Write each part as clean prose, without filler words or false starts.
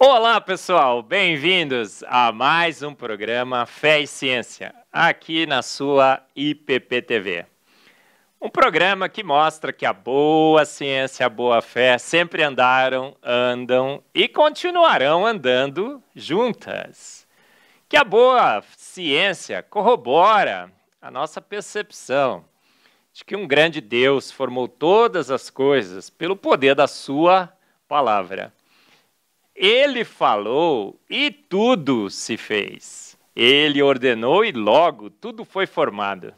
Olá, pessoal! Bem-vindos a mais um programa Fé e Ciência, aqui na sua IPP-TV. Um programa que mostra que a boa ciência e a boa fé sempre andaram, andam e continuarão andando juntas. Que a boa ciência corrobora a nossa percepção de que um grande Deus formou todas as coisas pelo poder da sua palavra. Ele falou e tudo se fez. Ele ordenou e logo tudo foi formado.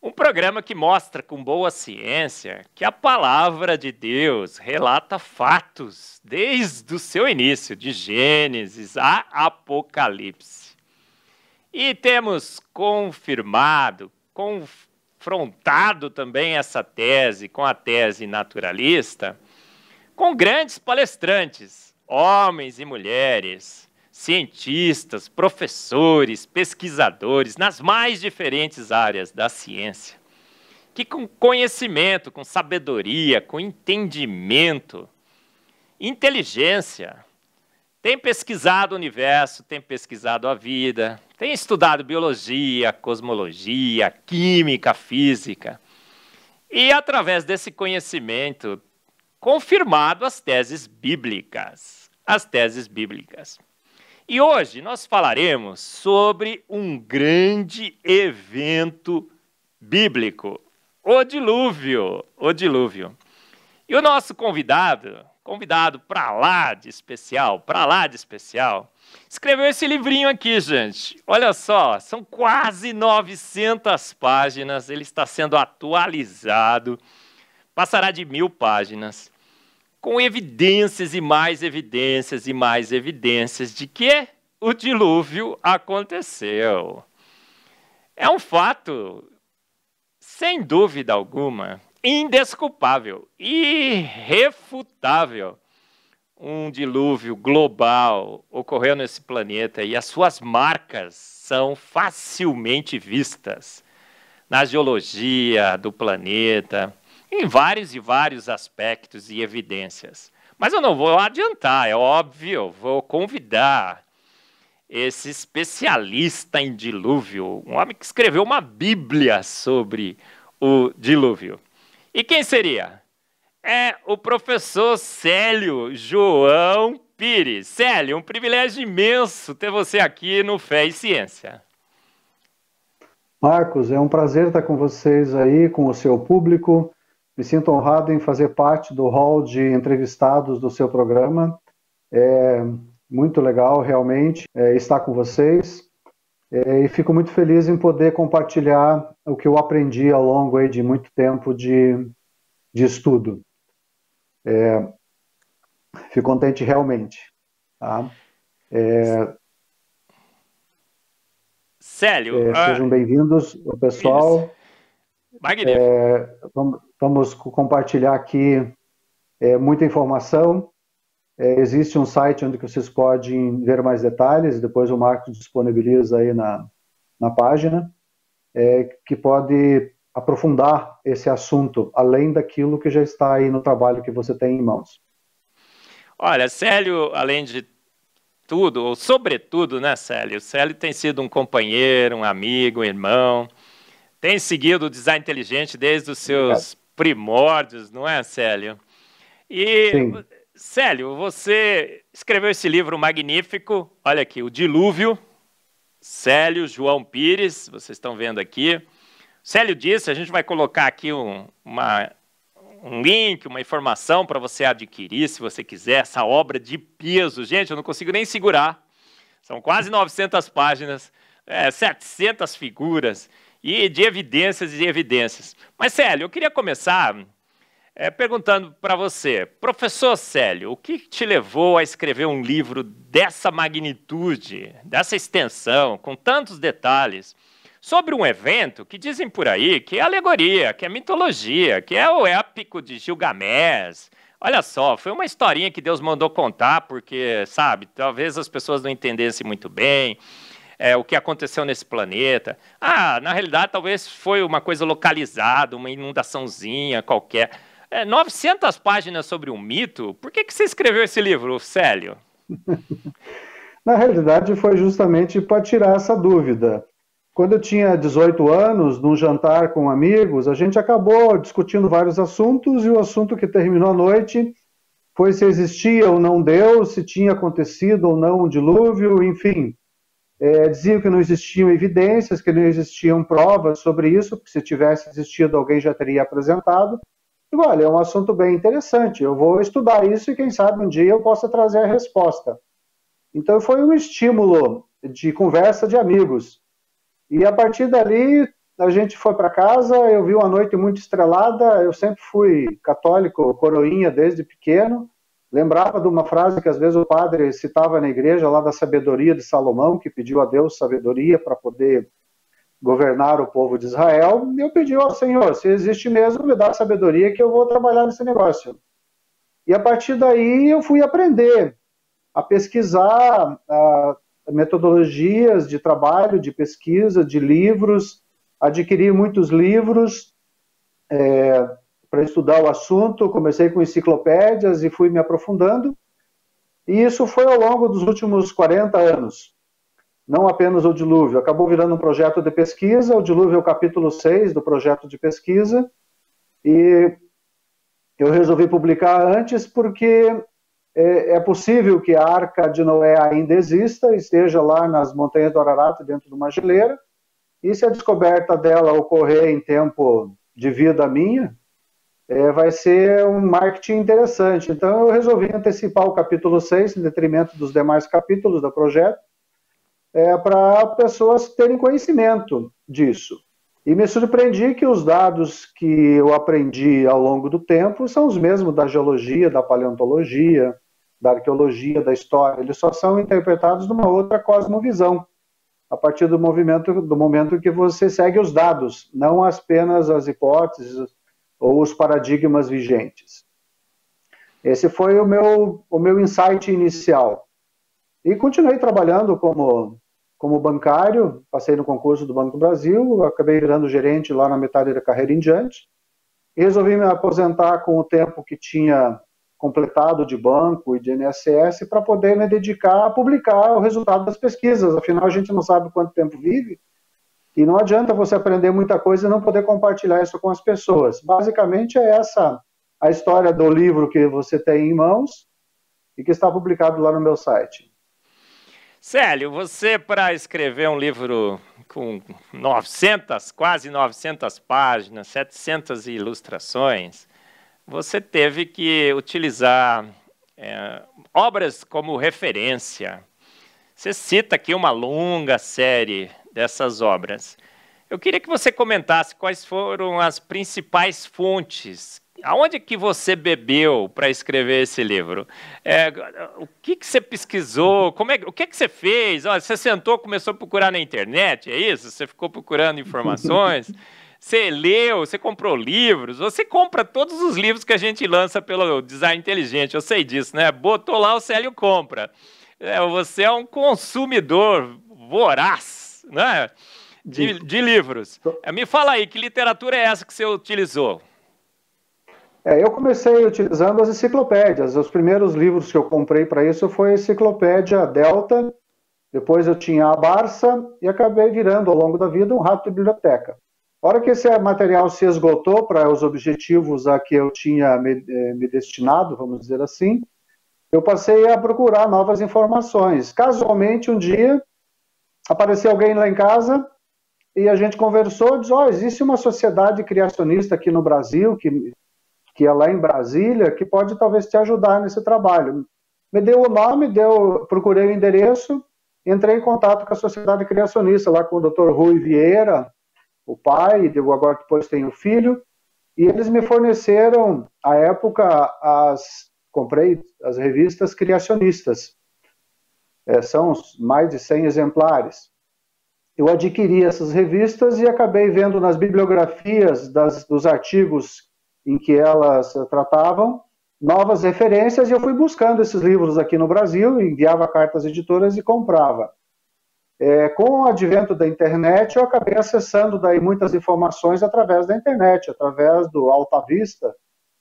Um programa que mostra com boa ciência que a palavra de Deus relata fatos desde o seu início, de Gênesis a Apocalipse. E temos confirmado, confrontado também essa tese com a tese naturalista, com grandes palestrantes, homens e mulheres, cientistas, professores, pesquisadores, nas mais diferentes áreas da ciência, que com conhecimento, com sabedoria, com entendimento, inteligência, tem pesquisado o universo, tem pesquisado a vida, tem estudado biologia, cosmologia, química, física, e através desse conhecimento, confirmado as teses bíblicas. E hoje nós falaremos sobre um grande evento bíblico, o dilúvio. E o nosso convidado para lá de especial, escreveu esse livrinho aqui, gente. Olha só, são quase 900 páginas, ele está sendo atualizado, passará de 1000 páginas. Com evidências e mais evidências e mais evidências de que o dilúvio aconteceu. É um fato, sem dúvida alguma, indesculpável, irrefutável. Um dilúvio global ocorreu nesse planeta e as suas marcas são facilmente vistas na geologia do planeta, em vários e vários aspectos e evidências. Mas eu não vou adiantar, é óbvio, eu vou convidar esse especialista em dilúvio, um homem que escreveu uma Bíblia sobre o dilúvio. E quem seria? É o professor Célio João Pires. Célio, um privilégio imenso ter você aqui no Fé e Ciência. Marcos, é um prazer estar com vocês aí, com o seu público. Me sinto honrado em fazer parte do hall de entrevistados do seu programa. É muito legal, realmente, estar com vocês. E fico muito feliz em poder compartilhar o que eu aprendi ao longo aí de muito tempo de estudo. Fico contente realmente. Tá? Célio, sejam bem-vindos, o pessoal. Isso. Magnífico. Vamos compartilhar aqui muita informação. Existe um site onde vocês podem ver mais detalhes, depois o Marcos disponibiliza aí na página, que pode aprofundar esse assunto, além daquilo que já está aí no trabalho que você tem em mãos. Olha, Célio, além de tudo, ou sobretudo, né, Célio? Célio tem sido um companheiro, um amigo, um irmão, tem seguido o design inteligente desde os seus primórdios, não é, Célio? E, sim. Célio, você escreveu esse livro magnífico, olha aqui, O Dilúvio, Célio João Pires, vocês estão vendo aqui. Célio disse, a gente vai colocar aqui um link, uma informação para você adquirir, se você quiser, essa obra de peso. Gente, eu não consigo nem segurar. São quase 900 páginas, 700 figuras, e de evidências e evidências. Mas, Célio, eu queria começar perguntando para você, professor Célio, o que te levou a escrever um livro dessa magnitude, dessa extensão, com tantos detalhes, sobre um evento que dizem por aí que é alegoria, que é mitologia, que é o épico de Gilgamesh? Olha só, foi uma historinha que Deus mandou contar, porque, sabe, talvez as pessoas não entendessem muito bem o que aconteceu nesse planeta. Na realidade, talvez foi uma coisa localizada, uma inundaçãozinha qualquer. 900 páginas sobre um mito? Por que você escreveu esse livro, Célio? Na realidade, foi justamente para tirar essa dúvida. Quando eu tinha 18 anos, num jantar com amigos, a gente acabou discutindo vários assuntos, e o assunto que terminou a noite foi se existia ou não Deus, se tinha acontecido ou não um dilúvio, enfim. Diziam que não existiam evidências, que não existiam provas sobre isso, porque se tivesse existido alguém já teria apresentado. E, olha, é um assunto bem interessante, eu vou estudar isso e quem sabe um dia eu possa trazer a resposta. Então foi um estímulo de conversa de amigos. E a partir dali a gente foi para casa, eu vi uma noite muito estrelada, eu sempre fui católico, coroinha desde pequeno, lembrava de uma frase que às vezes o padre citava na igreja, lá da sabedoria de Salomão, que pediu a Deus sabedoria para poder governar o povo de Israel, e eu pedi ao Senhor, se existe mesmo, me dá sabedoria que eu vou trabalhar nesse negócio. E a partir daí eu fui aprender a pesquisar metodologias de trabalho, de pesquisa, de livros, adquiri muitos livros para estudar o assunto, comecei com enciclopédias e fui me aprofundando, e isso foi ao longo dos últimos 40 anos. Não apenas o dilúvio, acabou virando um projeto de pesquisa, o dilúvio é o capítulo 6 do projeto de pesquisa, e eu resolvi publicar antes porque é possível que a Arca de Noé ainda exista, esteja lá nas montanhas do Ararat, dentro de uma geleira, e se a descoberta dela ocorrer em tempo de vida minha, vai ser um marketing interessante. Então eu resolvi antecipar o capítulo 6, em detrimento dos demais capítulos do projeto, para pessoas terem conhecimento disso. E me surpreendi que os dados que eu aprendi ao longo do tempo são os mesmos da geologia, da paleontologia, da arqueologia, da história. Eles só são interpretados numa outra cosmovisão, a partir do momento que você segue os dados, não apenas as hipóteses ou os paradigmas vigentes. Esse foi o meu insight inicial. E continuei trabalhando como bancário, passei no concurso do Banco do Brasil, acabei virando gerente lá na metade da carreira em diante, e resolvi me aposentar com o tempo que tinha completado de banco e de INSS para poder me dedicar a publicar o resultado das pesquisas. Afinal, a gente não sabe quanto tempo vive e não adianta você aprender muita coisa e não poder compartilhar isso com as pessoas. Basicamente é essa a história do livro que você tem em mãos e que está publicado lá no meu site. Célio, você, para escrever um livro com 900, quase 900 páginas, 700 ilustrações, você teve que utilizar obras como referência. Você cita aqui uma longa série dessas obras. Eu queria que você comentasse quais foram as principais fontes. Aonde que você bebeu para escrever esse livro? O que você pesquisou? O que você fez? Olha, você sentou, começou a procurar na internet, é isso? Você ficou procurando informações? Você leu, você comprou livros, você compra todos os livros que a gente lança pelo Design Inteligente, eu sei disso, né? Botou lá, o Célio compra. Você é um consumidor voraz, né? De livros. Me fala aí, que literatura é essa que você utilizou? Eu comecei utilizando as enciclopédias. Os primeiros livros que eu comprei para isso foi a enciclopédia Delta, depois eu tinha a Barça e acabei virando ao longo da vida um rato de biblioteca. A hora que esse material se esgotou para os objetivos a que eu tinha me destinado, vamos dizer assim, eu passei a procurar novas informações. Casualmente, um dia, apareceu alguém lá em casa e a gente conversou, disse, existe uma sociedade criacionista aqui no Brasil, que é lá em Brasília, que pode talvez te ajudar nesse trabalho. Me deu o nome, procurei o endereço, entrei em contato com a sociedade criacionista, lá com o Dr. Rui Vieira, o pai, agora depois tem o filho, e eles me forneceram, à época, comprei as revistas criacionistas. São mais de 100 exemplares. Eu adquiri essas revistas e acabei vendo nas bibliografias dos artigos em que elas tratavam novas referências, e eu fui buscando esses livros aqui no Brasil, enviava cartas editoras e comprava. Com o advento da internet, eu acabei acessando daí muitas informações através da internet, através do Alta Vista,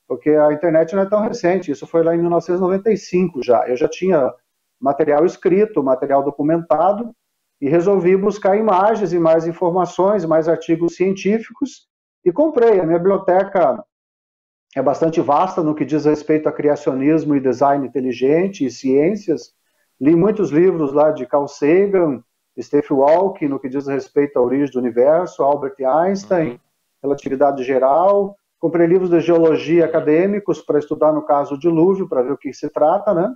porque a internet não é tão recente, isso foi lá em 1995 já. Eu já tinha material escrito, material documentado, e resolvi buscar imagens e mais informações, mais artigos científicos, e comprei. A minha biblioteca é bastante vasta no que diz respeito a criacionismo e design inteligente e ciências. Li muitos livros lá de Carl Sagan, Stephen Hawking, no que diz respeito à origem do universo, Albert Einstein, relatividade geral. Comprei livros de geologia acadêmicos para estudar, no caso, o dilúvio, para ver o que se trata, né?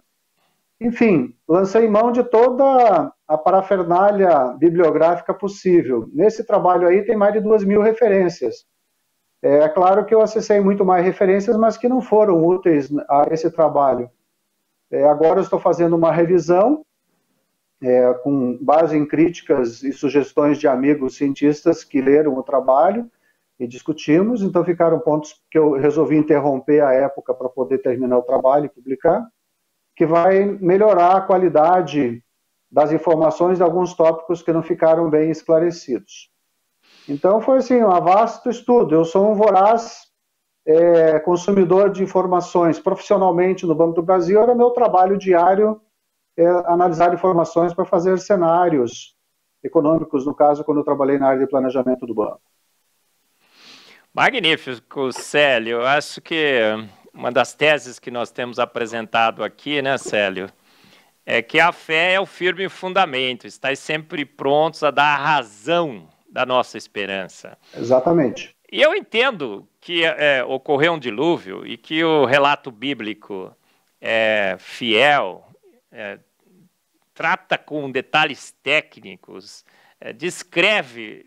Enfim, lancei mão de toda a parafernália bibliográfica possível. Nesse trabalho aí tem mais de 2.000 referências. É claro que eu acessei muito mais referências, mas que não foram úteis a esse trabalho. Agora eu estou fazendo uma revisão, com base em críticas e sugestões de amigos cientistas que leram o trabalho e discutimos, então ficaram pontos que eu resolvi interromper à época para poder terminar o trabalho e publicar, que vai melhorar a qualidade das informações de alguns tópicos que não ficaram bem esclarecidos. Então foi assim, um vasto estudo. Eu sou um voraz consumidor de informações. Profissionalmente no Banco do Brasil era meu trabalho diário analisar informações para fazer cenários econômicos, no caso, quando eu trabalhei na área de planejamento do banco. Magnífico, Célio. Eu acho que uma das teses que nós temos apresentado aqui, né, Célio, é que a fé é o firme fundamento, estar sempre prontos a dar a razão da nossa esperança. Exatamente. E eu entendo que ocorreu um dilúvio e que o relato bíblico é fiel, trata com detalhes técnicos, descreve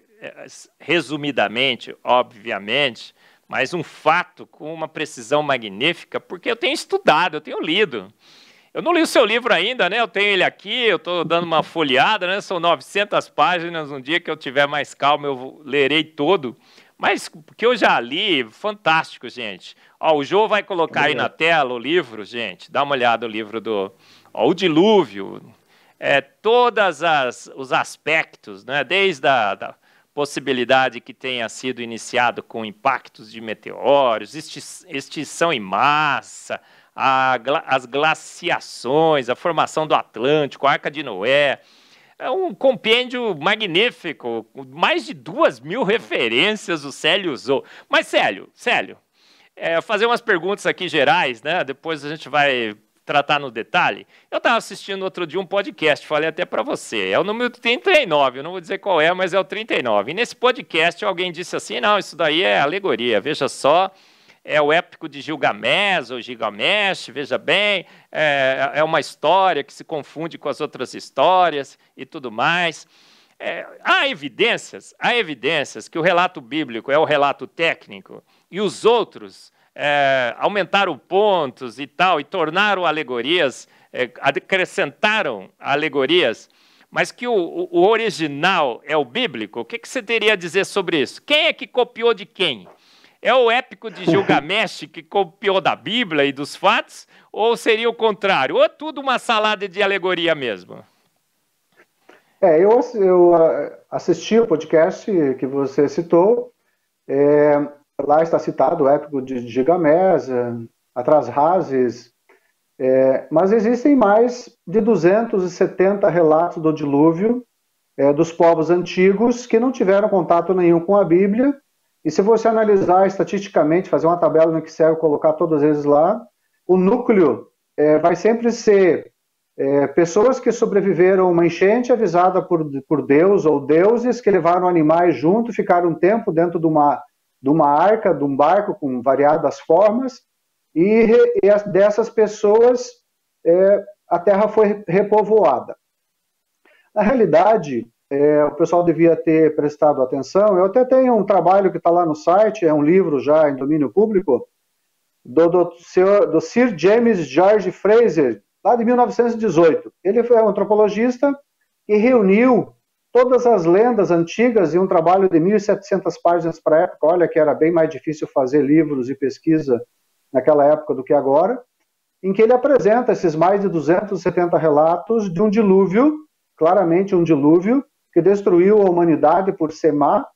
resumidamente, obviamente, mas um fato com uma precisão magnífica, porque eu tenho estudado, eu tenho lido. Eu não li o seu livro ainda, né? Eu tenho ele aqui, eu estou dando uma folheada, né? São 900 páginas, um dia que eu tiver mais calma eu lerei todo. Mas que eu já li, fantástico, gente. Ó, o Jô vai colocar aí na tela o livro, gente. Dá uma olhada no livro do O Dilúvio. Todos os aspectos, né? Desde a possibilidade que tenha sido iniciado com impactos de meteoros, extinção em massa, as glaciações, a formação do Atlântico, a Arca de Noé. É um compêndio magnífico, mais de 2.000 referências o Célio usou. Mas, Célio, fazer umas perguntas aqui gerais, né? Depois a gente vai tratar no detalhe. Eu estava assistindo outro dia um podcast, falei até para você, é o número 39, eu não vou dizer qual é, mas é o 39. E nesse podcast alguém disse assim, não, isso daí é alegoria, veja só, é o épico de Gilgamesh, ou Gilgamesh, veja bem, é uma história que se confunde com as outras histórias e tudo mais. Há evidências que o relato bíblico é o relato técnico e os outros aumentaram pontos e tal, e tornaram alegorias, acrescentaram alegorias, mas que o original é o bíblico. O que você teria a dizer sobre isso? Quem é que copiou de quem? É o épico de Gilgamesh que copiou da Bíblia e dos fatos? Ou seria o contrário? Ou é tudo uma salada de alegoria mesmo? Eu assisti o podcast que você citou. Lá está citado o épico de Gilgamesh, Atrahasis, mas existem mais de 270 relatos do dilúvio dos povos antigos que não tiveram contato nenhum com a Bíblia. E se você analisar estatisticamente, fazer uma tabela no Excel, colocar todos eles lá, o núcleo vai sempre ser pessoas que sobreviveram a uma enchente avisada por Deus ou deuses que levaram animais junto, ficaram um tempo dentro de uma arca, de um barco com variadas formas, e dessas pessoas a terra foi repovoada. Na realidade, o pessoal devia ter prestado atenção. Eu até tenho um trabalho que está lá no site, é um livro já em domínio público, do Sir James George Frazer, lá de 1918. Ele foi um antropologista e reuniu todas as lendas antigas em um trabalho de 1.700 páginas para a época. Olha que era bem mais difícil fazer livros e pesquisa naquela época do que agora, em que ele apresenta esses mais de 270 relatos de um dilúvio, claramente um dilúvio, que destruiu a humanidade por ser má,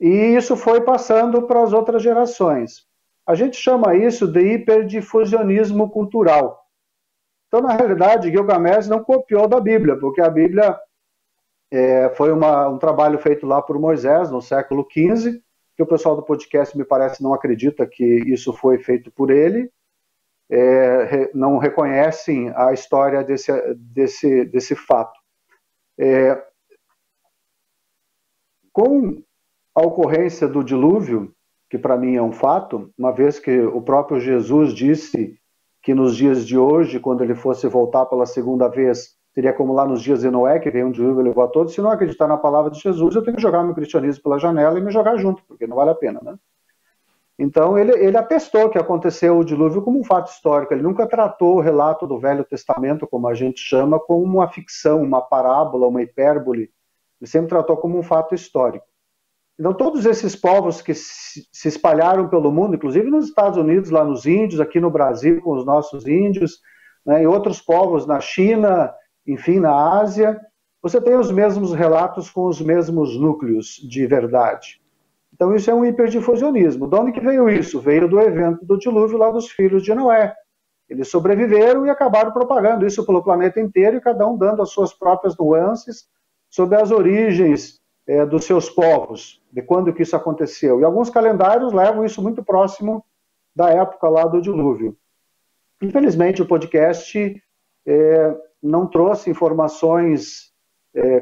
e isso foi passando para as outras gerações. A gente chama isso de hiperdifusionismo cultural. Então, na realidade, Gilgamesh não copiou da Bíblia, porque a Bíblia foi um trabalho feito lá por Moisés, no século XV, que o pessoal do podcast, me parece, não acredita que isso foi feito por ele, não reconhecem a história desse fato. Com a ocorrência do dilúvio, que para mim é um fato, uma vez que o próprio Jesus disse que nos dias de hoje, quando ele fosse voltar pela segunda vez, seria como lá nos dias de Noé, que veio um dilúvio e levou a todos. Se não acreditar na palavra de Jesus, eu tenho que jogar meu cristianismo pela janela e me jogar junto, porque não vale a pena, né? Então, ele atestou que aconteceu o dilúvio como um fato histórico. Ele nunca tratou o relato do Velho Testamento, como a gente chama, como uma ficção, uma parábola, uma hipérbole. Ele sempre tratou como um fato histórico. Então, todos esses povos que se espalharam pelo mundo, inclusive nos Estados Unidos, lá nos índios, aqui no Brasil com os nossos índios, né, e outros povos na China, enfim, na Ásia, você tem os mesmos relatos com os mesmos núcleos de verdade. Então, isso é um hiperdifusionismo. De onde que veio isso? Veio do evento do dilúvio lá dos filhos de Noé. Eles sobreviveram e acabaram propagando isso pelo planeta inteiro, e cada um dando as suas próprias nuances sobre as origens dos seus povos, de quando que isso aconteceu. E alguns calendários levam isso muito próximo da época lá do dilúvio. Infelizmente, o podcast não trouxe informações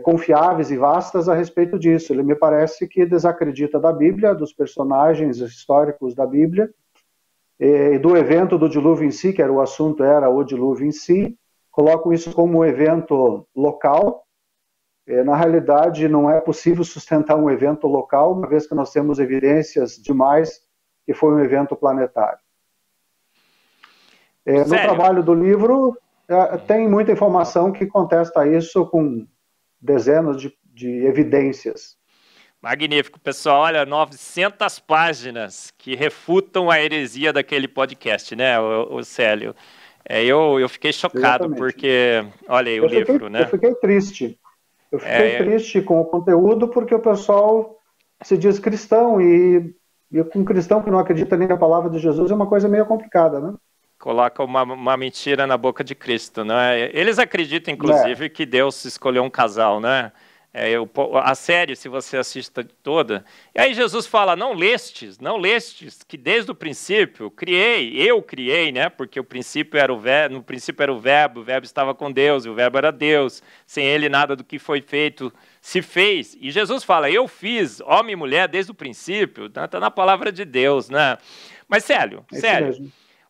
confiáveis e vastas a respeito disso. Ele me parece que desacredita da Bíblia, dos personagens históricos da Bíblia, e do evento do dilúvio em si, que o assunto era o dilúvio em si, colocam isso como um evento local. Na realidade, não é possível sustentar um evento local, uma vez que nós temos evidências demais que foi um evento planetário. No trabalho do livro, tem muita informação que contesta isso com dezenas de evidências. Magnífico, pessoal. Olha, 900 páginas que refutam a heresia daquele podcast, né, o Célio? Eu fiquei chocado. Exatamente. Porque, olha aí o livro, né? Eu fiquei triste. Eu fiquei triste com o conteúdo, porque o pessoal se diz cristão, e com um cristão que não acredita nem na palavra de Jesus é uma coisa meio complicada, né? Coloca uma mentira na boca de Cristo, né? Eles acreditam, inclusive, que Deus escolheu um casal, né? A série, se você assista toda, e aí Jesus fala, não lestes, que desde o princípio eu criei, né? Porque no princípio era o verbo estava com Deus, e o verbo era Deus, sem ele nada do que foi feito se fez. E Jesus fala, eu fiz homem e mulher desde o princípio, está na palavra de Deus, né? Mas, Célio,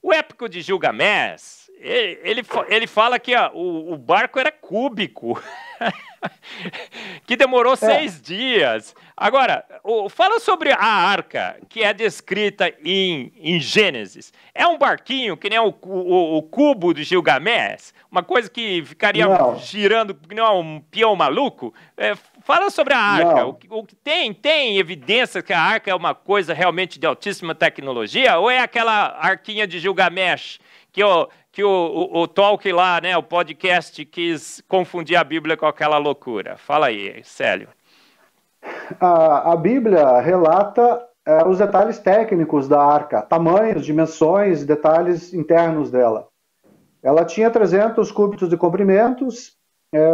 o épico de Gilgamesh, ele fala que o barco era cúbico, que demorou 6 dias. Agora, fala sobre a arca, que é descrita em Gênesis. É um barquinho que nem o cubo de Gilgamesh? Uma coisa que ficaria girando que nem um peão maluco? Fala sobre a arca. O que tem evidência que a arca é uma coisa realmente de altíssima tecnologia? Ou é aquela arquinha de Gilgamesh que o Tolkien lá, né, o podcast, quis confundir a Bíblia com aquela loucura? Fala aí, Célio. A Bíblia relata os detalhes técnicos da arca, tamanhos, dimensões, detalhes internos dela. Ela tinha 300 cúbitos de comprimento,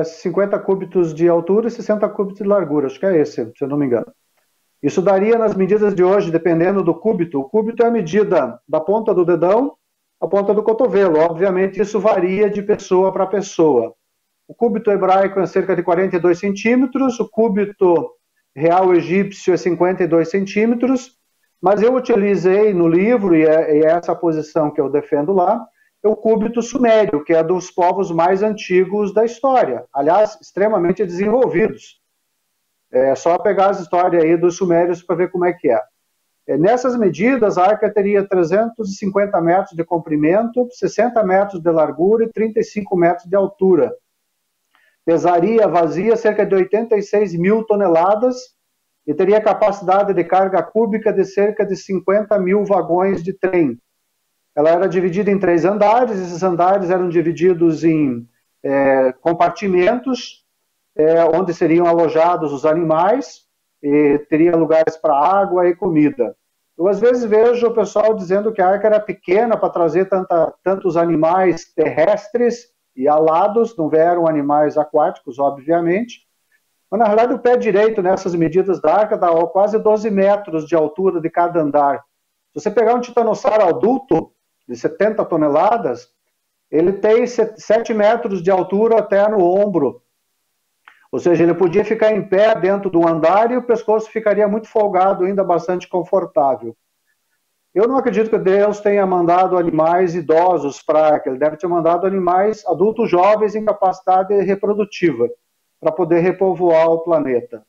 50 cúbitos de altura e 60 cúbitos de largura. Acho que é esse, se eu não me engano. Isso daria, nas medidas de hoje, dependendo do cúbito. O cúbito é a medida da ponta do dedão à ponta do cotovelo. Obviamente, isso varia de pessoa para pessoa. O cúbito hebraico é cerca de 42 centímetros, o cúbito real egípcio é 52 centímetros, mas eu utilizei no livro, e é essa a posição que eu defendo lá, o cúbito sumério, que é dos povos mais antigos da história, aliás, extremamente desenvolvidos. É só pegar as histórias aí dos sumérios para ver como é que é. Nessas medidas, a arca teria 350 metros de comprimento, 60 metros de largura e 35 metros de altura. Pesaria vazia cerca de 86 mil toneladas e teria capacidade de carga cúbica de cerca de 50 mil vagões de trem. Ela era dividida em 3 andares, esses andares eram divididos em compartimentos, onde seriam alojados os animais, e teria lugares para água e comida. Eu às vezes vejo o pessoal dizendo que a arca era pequena para trazer tantos animais terrestres e alados, não vieram animais aquáticos, obviamente. Mas, na realidade, o pé direito, nessas medidas da arca, dá quase 12 metros de altura de cada andar. Se você pegar um titanossauro adulto, de 70 toneladas, ele tem 7 metros de altura até no ombro. Ou seja, ele podia ficar em pé dentro do andar e o pescoço ficaria muito folgado, ainda bastante confortável. Eu não acredito que Deus tenha mandado animais idosos para a arca. Ele deve ter mandado animais adultos jovens em capacidade reprodutiva, para poder repovoar o planeta.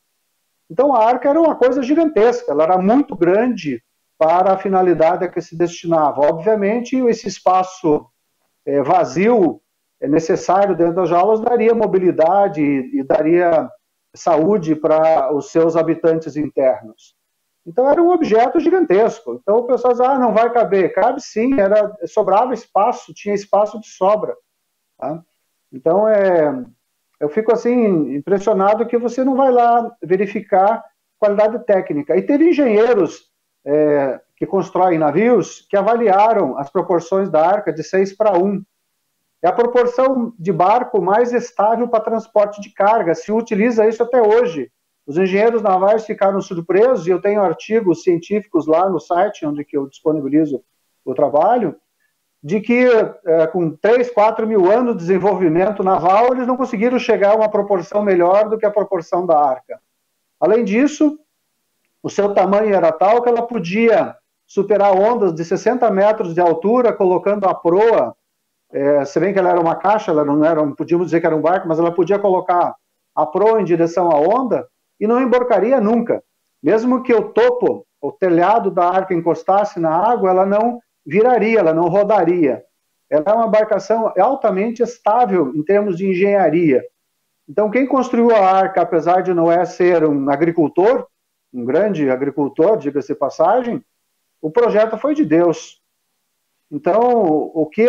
Então a arca era uma coisa gigantesca, ela era muito grande para a finalidade a que se destinava. Obviamente, esse espaço vazio necessário dentro das jaulas daria mobilidade e daria saúde para os seus habitantes internos. Então era um objeto gigantesco. Então o pessoal diz, não vai caber. Cabe sim, sobrava espaço, tinha espaço de sobra. Tá? Então eu fico assim impressionado que você não vai lá verificar qualidade técnica. E teve engenheiros que constroem navios que avaliaram as proporções da arca de 6:1. É a proporção de barco mais estável para transporte de carga. Se utiliza isso até hoje. Os engenheiros navais ficaram surpresos, e eu tenho artigos científicos lá no site, onde que eu disponibilizo o trabalho, de que com 3, 4 mil anos de desenvolvimento naval, eles não conseguiram chegar a uma proporção melhor do que a proporção da arca. Além disso, o seu tamanho era tal que ela podia superar ondas de 60 metros de altura, colocando a proa, se bem que ela era uma caixa, ela não podíamos dizer que era um barco, mas ela podia colocar a proa em direção à onda e não emborcaria nunca. Mesmo que o topo, o telhado da arca encostasse na água, ela não viraria, ela não rodaria. Ela é uma embarcação altamente estável em termos de engenharia. Então, quem construiu a arca, apesar de não ser um agricultor, um grande agricultor, diga-se de passagem, o projeto foi de Deus. Então, o que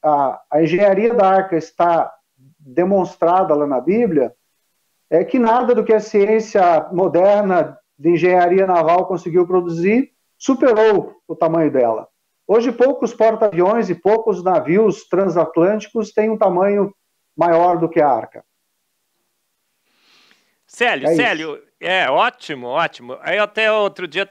a engenharia da arca está demonstrada lá na Bíblia é que nada do que a ciência moderna de engenharia naval conseguiu produzir superou o tamanho dela. Hoje, poucos porta-aviões e poucos navios transatlânticos têm um tamanho maior do que a arca. Célio, ótimo. Aí até outro dia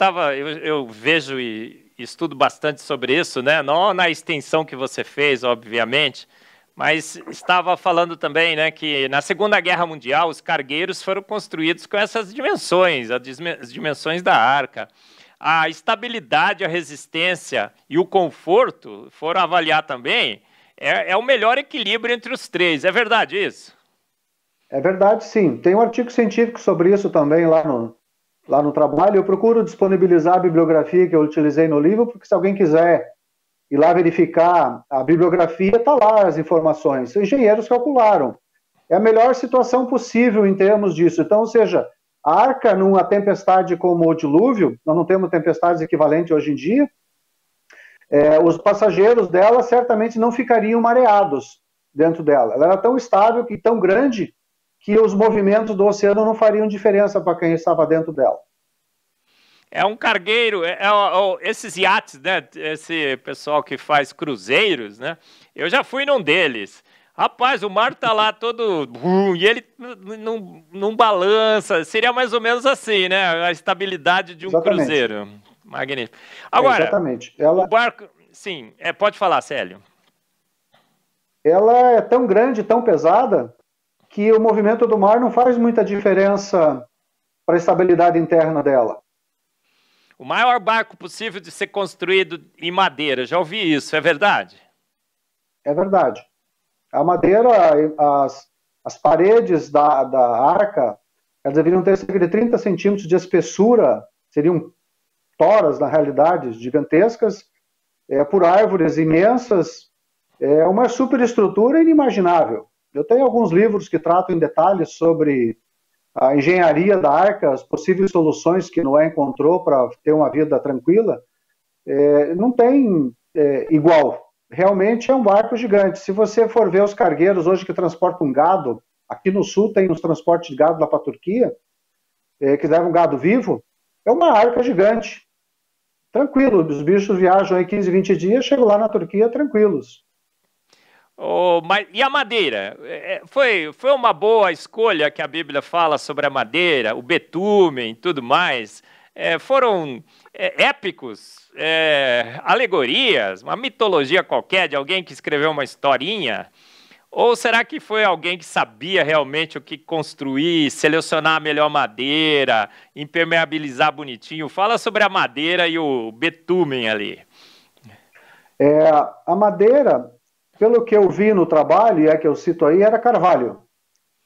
eu vejo e estudo bastante sobre isso, né? Não na extensão que você fez, obviamente, mas estava falando também, né, que na Segunda Guerra Mundial os cargueiros foram construídos com essas dimensões, as dimensões da arca. A estabilidade, a resistência e o conforto foram avaliar também. É o melhor equilíbrio entre os três. É verdade isso? É verdade, sim. Tem um artigo científico sobre isso também lá no trabalho. Eu procuro disponibilizar a bibliografia que eu utilizei no livro, porque se alguém quiser ir lá verificar a bibliografia, está lá as informações. Os engenheiros calcularam. É a melhor situação possível em termos disso. Então, ou seja, a arca numa tempestade como o dilúvio, nós não temos tempestades equivalentes hoje em dia, os passageiros dela certamente não ficariam mareados dentro dela. Ela era tão estável e tão grande que os movimentos do oceano não fariam diferença para quem estava dentro dela. É um cargueiro, esses iates, né? Esse pessoal que faz cruzeiros, né? Eu já fui num deles. Rapaz, o mar tá lá todo... e ele não balança. Seria mais ou menos assim, né? A estabilidade de um cruzeiro. Magnífico. Agora, exatamente. O barco... Sim, pode falar, Célio. Ela é tão grande, tão pesada, que o movimento do mar não faz muita diferença para a estabilidade interna dela. O maior barco possível de ser construído em madeira, já ouvi isso, é verdade? É verdade. A madeira, as paredes da arca, elas deveriam ter cerca de 30 centímetros de espessura, seriam toras, na realidade, gigantescas, por árvores imensas, uma superestrutura inimaginável. Eu tenho alguns livros que tratam em detalhes sobre a engenharia da arca, as possíveis soluções que Noé encontrou para ter uma vida tranquila. Não tem igual. Realmente é um barco gigante. Se você for ver os cargueiros hoje que transportam gado, aqui no sul tem os transportes de gado lá para a Turquia, que levam gado vivo, é uma arca gigante. tranquilo, os bichos viajam aí 15, 20 dias, chegam lá na Turquia tranquilos. E a madeira? Foi uma boa escolha que a Bíblia fala sobre a madeira, o betume e tudo mais? Foram épicos, alegorias, uma mitologia qualquer de alguém que escreveu uma historinha? Ou será que foi alguém que sabia realmente o que construir, selecionar a melhor madeira, impermeabilizar bonitinho? Fala sobre a madeira e o betume ali. A madeira, pelo que eu vi no trabalho, e que eu cito aí, era carvalho.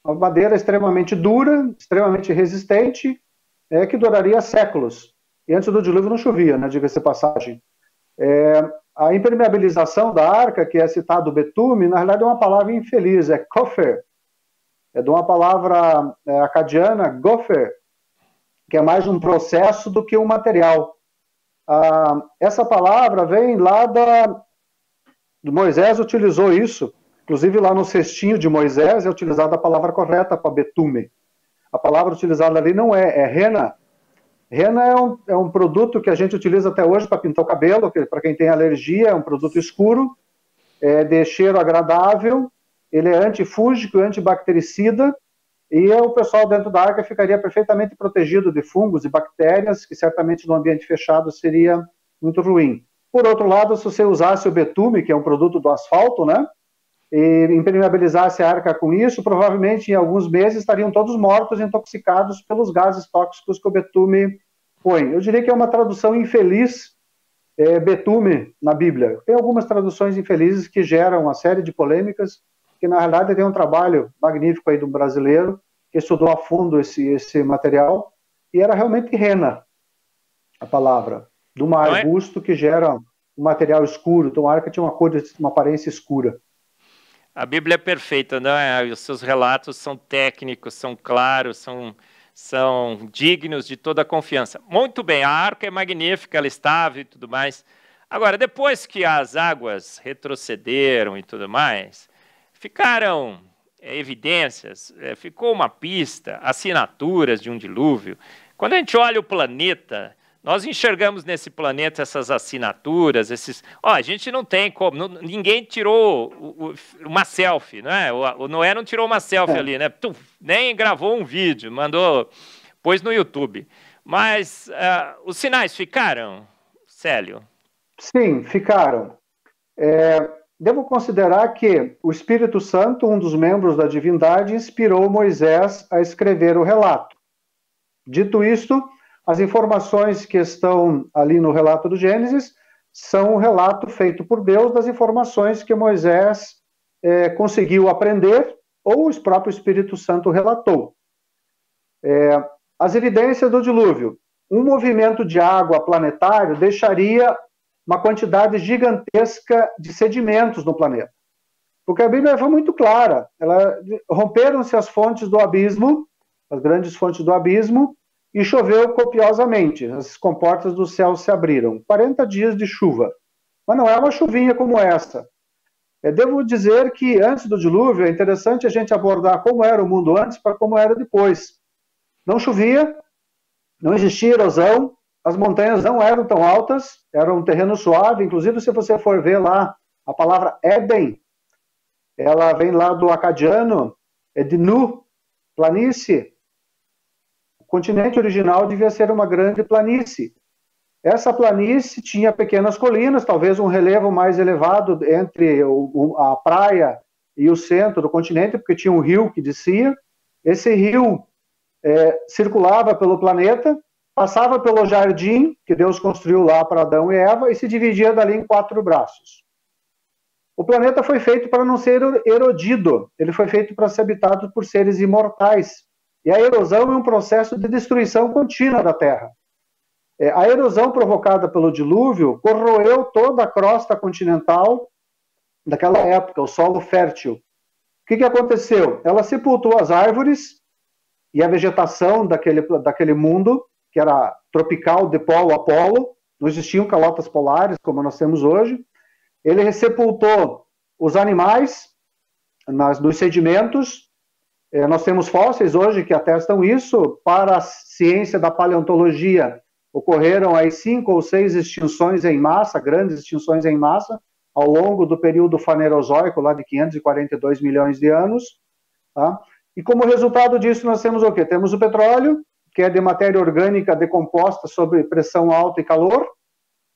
Uma madeira extremamente dura, extremamente resistente, que duraria séculos. E antes do dilúvio não chovia, né, diga-se de passagem. A impermeabilização da arca, que é citado o betume, na realidade é uma palavra infeliz, é kofer. É de uma palavra acadiana, gofer, que é mais um processo do que um material. Essa palavra vem lá do Moisés, utilizou isso, inclusive lá no cestinho de Moisés é utilizada a palavra correta para betume. A palavra utilizada ali não é rena. Rena é um produto que a gente utiliza até hoje para pintar o cabelo, para quem tem alergia, é um produto escuro, de cheiro agradável, ele é antifúngico e antibactericida, e o pessoal dentro da arca ficaria perfeitamente protegido de fungos e bactérias, que certamente no ambiente fechado seria muito ruim. Por outro lado, se você usasse o betume, que é um produto do asfalto, né, e impermeabilizasse a arca com isso, provavelmente em alguns meses estariam todos mortos, intoxicados pelos gases tóxicos que o betume põe. Eu diria que é uma tradução infeliz, betume, na Bíblia. Tem algumas traduções infelizes que geram uma série de polêmicas, que na realidade tem um trabalho magnífico aí do brasileiro, que estudou a fundo esse material, e era realmente rena, a palavra, de um arbusto que gera um material escuro. Então a arca tinha uma aparência escura. A Bíblia é perfeita, não é? Os seus relatos são técnicos, são claros, são dignos de toda a confiança. Muito bem, a arca é magnífica, ela é estável e tudo mais. Agora, depois que as águas retrocederam e tudo mais, ficaram evidências, ficou uma pista, assinaturas de um dilúvio. Quando a gente olha o planeta, nós enxergamos nesse planeta essas assinaturas, a gente não tem como, ninguém tirou uma selfie, não é? O Noé não tirou uma selfie ali, né? Nem gravou um vídeo, pôs no YouTube. Mas os sinais ficaram, Célio? Sim, ficaram. Devo considerar que o Espírito Santo, um dos membros da divindade, inspirou Moisés a escrever o relato. Dito isto, as informações que estão ali no relato do Gênesis são um relato feito por Deus das informações que Moisés conseguiu aprender ou o próprio Espírito Santo relatou. As evidências do dilúvio. Um movimento de água planetário deixaria uma quantidade gigantesca de sedimentos no planeta. Porque a Bíblia foi muito clara. Romperam-se as fontes do abismo, as grandes fontes do abismo, e choveu copiosamente. As comportas do céu se abriram. 40 dias de chuva. Mas não é uma chuvinha como essa. Devo dizer que antes do dilúvio é interessante a gente abordar como era o mundo antes para como era depois. Não chovia, não existia erosão, as montanhas não eram tão altas, era um terreno suave. Inclusive, se você for ver lá a palavra Éden, ela vem lá do acadiano, de nu, planície. O continente original devia ser uma grande planície. Essa planície tinha pequenas colinas, talvez um relevo mais elevado entre a praia e o centro do continente, porque tinha um rio que descia. Esse rio circulava pelo planeta, passava pelo jardim que Deus construiu lá para Adão e Eva e se dividia dali em 4 braços. O planeta foi feito para não ser erodido, ele foi feito para ser habitado por seres imortais. E a erosão é um processo de destruição contínua da Terra. A erosão provocada pelo dilúvio corroeu toda a crosta continental daquela época, o solo fértil. O que aconteceu? Ela sepultou as árvores e a vegetação daquele mundo, que era tropical de polo a polo, não existiam calotas polares como nós temos hoje. Ele sepultou os animais nos sedimentos. Nós temos fósseis hoje que atestam isso. Para a ciência da paleontologia, Ocorreram aí 5 ou 6 extinções em massa, grandes extinções em massa, ao longo do período fanerozoico, lá de 542 milhões de anos. Tá? E como resultado disso, nós temos o quê? Temos o petróleo, que é de matéria orgânica decomposta sob pressão alta e calor,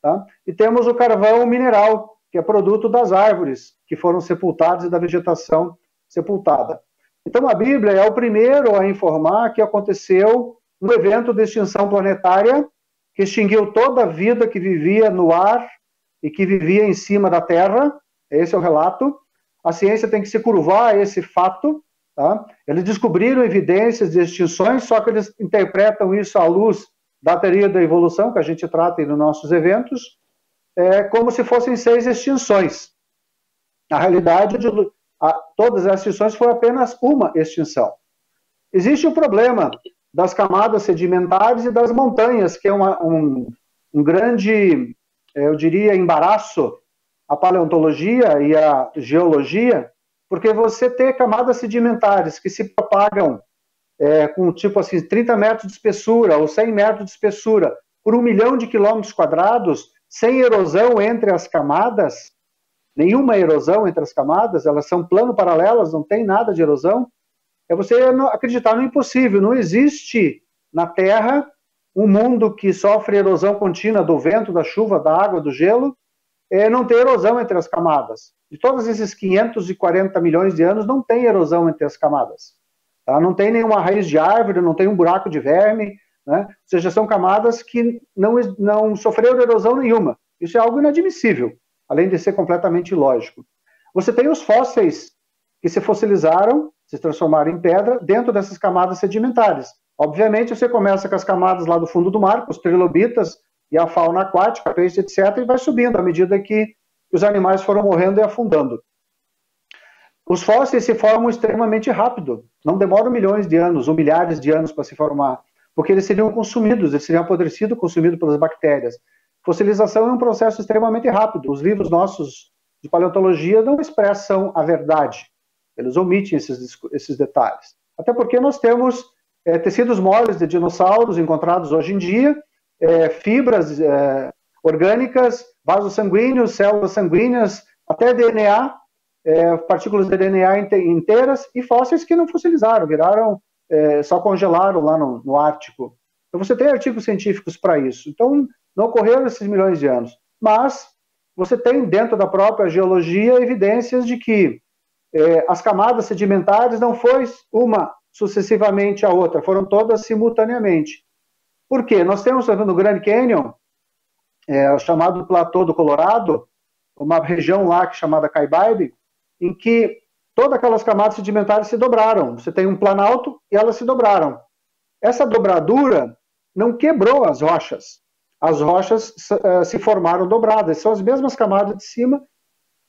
tá? E temos o carvão mineral, que é produto das árvores que foram sepultadas e da vegetação sepultada. Então, a Bíblia é o primeiro a informar que aconteceu um evento de extinção planetária que extinguiu toda a vida que vivia no ar e que vivia em cima da Terra. Esse é o relato. A ciência tem que se curvar a esse fato. Tá? Eles descobriram evidências de extinções, só que eles interpretam isso à luz da teoria da evolução, que a gente trata nos nossos eventos, como se fossem 6 extinções. Na realidade, todas as extinções foi apenas uma extinção. Existe o problema das camadas sedimentares e das montanhas, que é um grande, eu diria, embaraço à paleontologia e à geologia, porque você ter camadas sedimentares que se propagam com, tipo assim, 30 metros de espessura ou 100 metros de espessura por 1 milhão de quilômetros quadrados, sem erosão entre as camadas, nenhuma erosão entre as camadas, elas são plano-paralelas, não tem nada de erosão, é você acreditar no impossível. Não existe na Terra um mundo que sofre erosão contínua do vento, da chuva, da água, do gelo, não tem erosão entre as camadas. De todos esses 540 milhões de anos, não tem erosão entre as camadas. Tá? Não tem nenhuma raiz de árvore, não tem um buraco de verme, né? Ou seja, são camadas que não sofreram erosão nenhuma. Isso é algo inadmissível, além de ser completamente ilógico. Você tem os fósseis que se fossilizaram, se transformaram em pedra, dentro dessas camadas sedimentares. Obviamente, você começa com as camadas lá do fundo do mar, com os trilobitas e a fauna aquática, peixe, etc., e vai subindo à medida que os animais foram morrendo e afundando. Os fósseis se formam extremamente rápido, não demoram milhões de anos ou milhares de anos para se formar, porque eles seriam consumidos, eles seriam apodrecidos, consumidos pelas bactérias. Fossilização é um processo extremamente rápido. Os livros nossos de paleontologia não expressam a verdade, eles omitem esses detalhes. Até porque nós temos tecidos moles de dinossauros encontrados hoje em dia, fibras orgânicas, vasos sanguíneos, células sanguíneas, até DNA, partículas de DNA inteiras, e fósseis que não fossilizaram, viraram, só congelaram lá no Ártico. Então você tem artigos científicos para isso. Então não ocorreram esses milhões de anos. Mas você tem dentro da própria geologia evidências de que as camadas sedimentares não foi uma sucessivamente a outra, foram todas simultaneamente. Por quê? Nós temos no Grand Canyon, chamado Platô do Colorado, uma região lá chamada Caibabe, em que todas aquelas camadas sedimentares se dobraram. Você tem um planalto e elas se dobraram. Essa dobradura não quebrou as rochas. As rochas se formaram dobradas. São as mesmas camadas de cima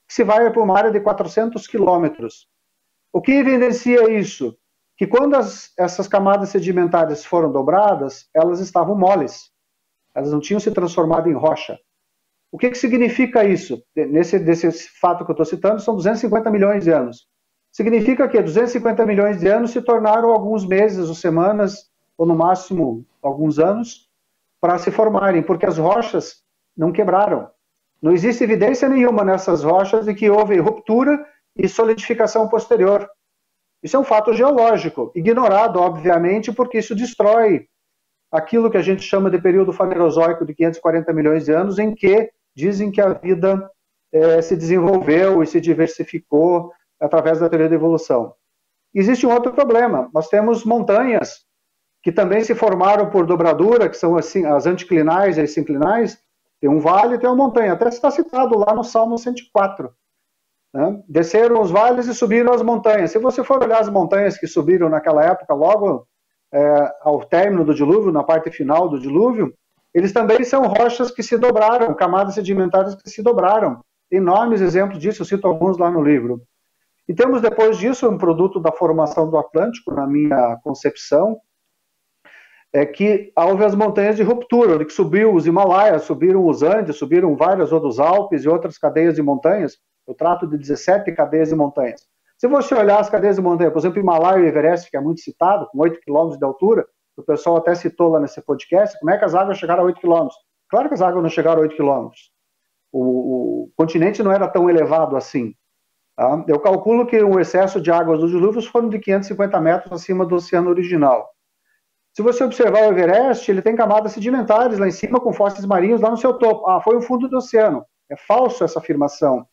que se vai por uma área de 400 quilômetros. O que evidencia isso? Que quando essas camadas sedimentares foram dobradas, elas estavam moles. Elas não tinham se transformado em rocha. O que significa isso? Desse fato que eu estou citando, são 250 milhões de anos. Significa que 250 milhões de anos se tornaram alguns meses ou semanas, ou no máximo alguns anos, para se formarem, porque as rochas não quebraram. Não existe evidência nenhuma nessas rochas de que houve ruptura e solidificação posterior. Isso é um fato geológico, ignorado, obviamente, porque isso destrói aquilo que a gente chama de período fanerozoico de 540 milhões de anos, em que dizem que a vida se desenvolveu e se diversificou através da teoria da evolução. Existe um outro problema. Nós temos montanhas que também se formaram por dobradura, que são assim, as anticlinais e as sinclinais. Tem um vale e tem uma montanha. Até está citado lá no Salmo 104. Né? Desceram os vales e subiram as montanhas. Se você for olhar as montanhas que subiram naquela época, logo ao término do dilúvio, na parte final do dilúvio, eles também são rochas que se dobraram, camadas sedimentares que se dobraram. Tem enormes exemplos disso, eu cito alguns lá no livro. E temos depois disso um produto da formação do Atlântico, na minha concepção, que houve as montanhas de ruptura, que subiu os Himalaias, subiram os Andes, subiram vários outros Alpes e outras cadeias de montanhas. Eu trato de 17 cadeias de montanhas. Se você olhar as cadeias de montanha, por exemplo, o Himalaia e o Everest, que é muito citado, com 8 km de altura, o pessoal até citou lá nesse podcast, como é que as águas chegaram a 8 quilômetros? Claro que as águas não chegaram a 8 quilômetros. O continente não era tão elevado assim. Tá? Eu calculo que o excesso de águas dos dilúvios foram de 550 metros acima do oceano original. Se você observar o Everest, ele tem camadas sedimentares lá em cima com fósseis marinhos lá no seu topo. Ah, foi o fundo do oceano. É falso essa afirmação.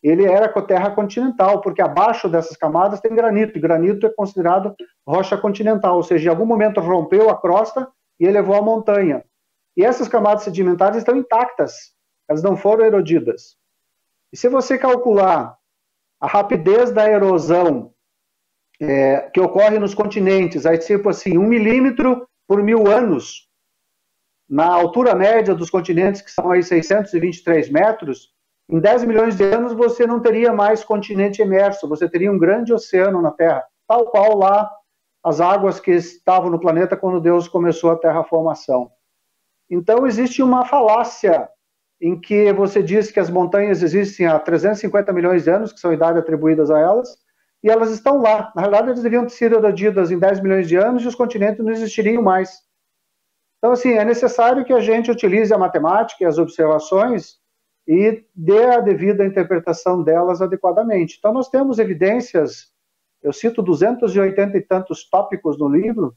Ele era terra continental, porque abaixo dessas camadas tem granito, e granito é considerado rocha continental, ou seja, em algum momento rompeu a crosta e elevou a montanha. E essas camadas sedimentares estão intactas, elas não foram erodidas. E se você calcular a rapidez da erosão que ocorre nos continentes, aí tipo assim, 1 milímetro por 1000 anos, na altura média dos continentes, que são aí 623 metros, em 10 milhões de anos você não teria mais continente emerso, você teria um grande oceano na Terra, tal qual lá as águas que estavam no planeta quando Deus começou a terraformação. Então existe uma falácia em que você diz que as montanhas existem há 350 milhões de anos, que são idades atribuídas a elas, e elas estão lá. Na realidade, elas deveriam ter sido erodidas em 10 milhões de anos e os continentes não existiriam mais. Então, assim, é necessário que a gente utilize a matemática e as observações e dê a devida interpretação delas adequadamente. Então, nós temos evidências, eu cito 280 e tantos tópicos no livro,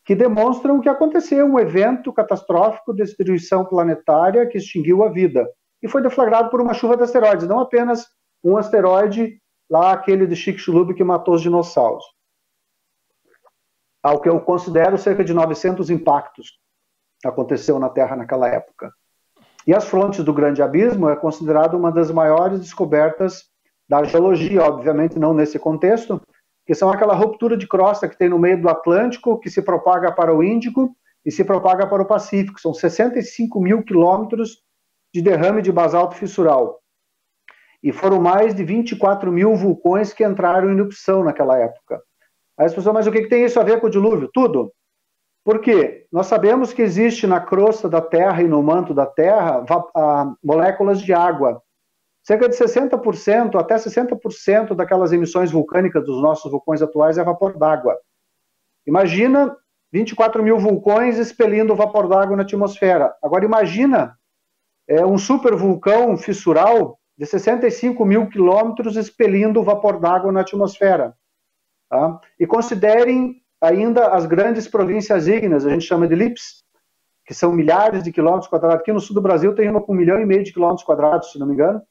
que demonstram que aconteceu um evento catastrófico de destruição planetária que extinguiu a vida. E foi deflagrado por uma chuva de asteroides, não apenas um asteroide, lá aquele de Chicxulub que matou os dinossauros. Ao que eu considero cerca de 900 impactos aconteceu na Terra naquela época. E as frontes do Grande Abismo é considerado uma das maiores descobertas da geologia, obviamente não nesse contexto, que são aquela ruptura de crosta que tem no meio do Atlântico, que se propaga para o Índico e se propaga para o Pacífico. São 65 mil quilômetros de derrame de basalto fissural. E foram mais de 24 mil vulcões que entraram em erupção naquela época. Aí as pessoas, mas o que tem isso a ver com o dilúvio? Tudo. Por quê? Nós sabemos que existe na crosta da Terra e no manto da Terra moléculas de água. Cerca de 60%, até 60% daquelas emissões vulcânicas dos nossos vulcões atuais é vapor d'água. Imagina 24 mil vulcões expelindo vapor d'água na atmosfera. Agora imagina um supervulcão fissural de 65 mil quilômetros expelindo vapor d'água na atmosfera. Tá? E considerem ainda as grandes províncias ígneas, a gente chama de LIPS, que são milhares de quilômetros quadrados. Aqui no sul do Brasil tem uma com 1,5 milhão de quilômetros quadrados, se não me engano,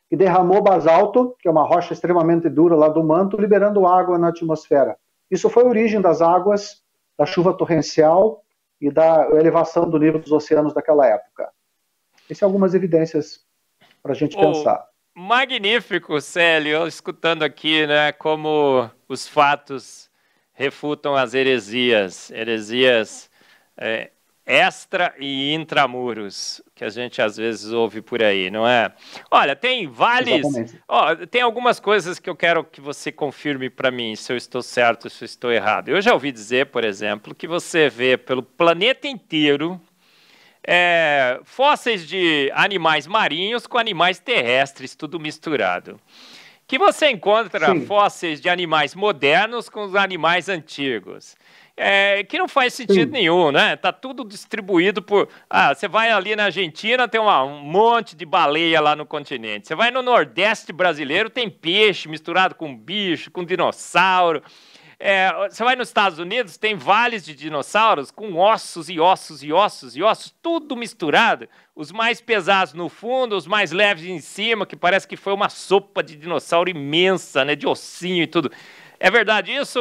e derramou basalto, que é uma rocha extremamente dura lá do manto, liberando água na atmosfera. Isso foi a origem das águas, da chuva torrencial e da elevação do nível dos oceanos daquela época. Essas são algumas evidências para a gente pensar. Magnífico, Célio, escutando aqui, né, como os fatos refutam as heresias extra e intramuros, que a gente às vezes ouve por aí, não é? Olha, tem tem algumas coisas que eu quero que você confirme para mim, se eu estou certo, se eu estou errado. Eu já ouvi dizer, por exemplo, que você vê pelo planeta inteiro fósseis de animais marinhos com animais terrestres, tudo misturado. Que você encontra fósseis de animais modernos com os animais antigos. Que não faz sentido nenhum, né? Tá tudo distribuído por... você vai ali na Argentina, tem um monte de baleia lá no continente. Você vai no Nordeste brasileiro, tem peixe misturado com bicho, com dinossauro. Você vai nos Estados Unidos, tem vales de dinossauros com ossos e ossos e ossos e ossos, tudo misturado. Os mais pesados no fundo, os mais leves em cima, que parece que foi uma sopa de dinossauro imensa, né, de ossinho e tudo. É verdade isso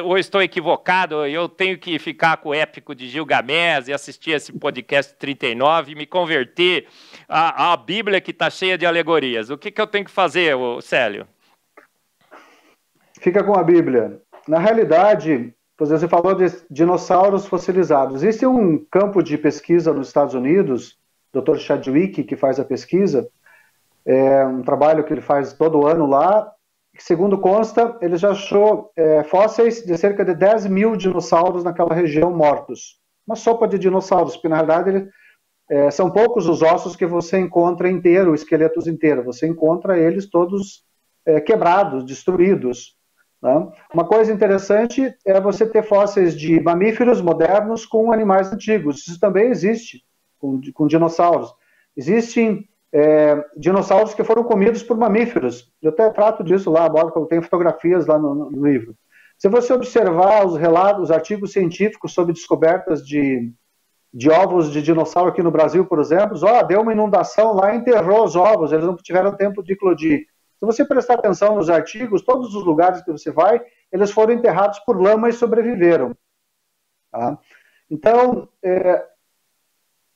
ou estou equivocado? Eu tenho que ficar com o épico de Gilgamesh e assistir esse podcast 39 e me converter à Bíblia que está cheia de alegorias. O que eu tenho que fazer, Célio? Fica com a Bíblia. Na realidade, você falou de dinossauros fossilizados. Existe um campo de pesquisa nos Estados Unidos, Dr. Chadwick, que faz a pesquisa, um trabalho que ele faz todo ano lá, que, segundo consta, ele já achou fósseis de cerca de 10 mil dinossauros naquela região mortos. Uma sopa de dinossauros, porque na realidade são poucos os ossos que você encontra inteiro, esqueletos inteiros. Você encontra eles todos quebrados, destruídos. né? Uma coisa interessante é você ter fósseis de mamíferos modernos com animais antigos. Isso também existe com dinossauros. Existem dinossauros que foram comidos por mamíferos. Eu até trato disso lá, eu tenho fotografias lá no livro. Se você observar os relatos, os artigos científicos sobre descobertas de ovos de dinossauro aqui no Brasil, por exemplo, deu uma inundação lá e enterrou os ovos, eles não tiveram tempo de eclodir. Se você prestar atenção nos artigos, todos os lugares que você vai, eles foram enterrados por lama e sobreviveram. Tá? Então,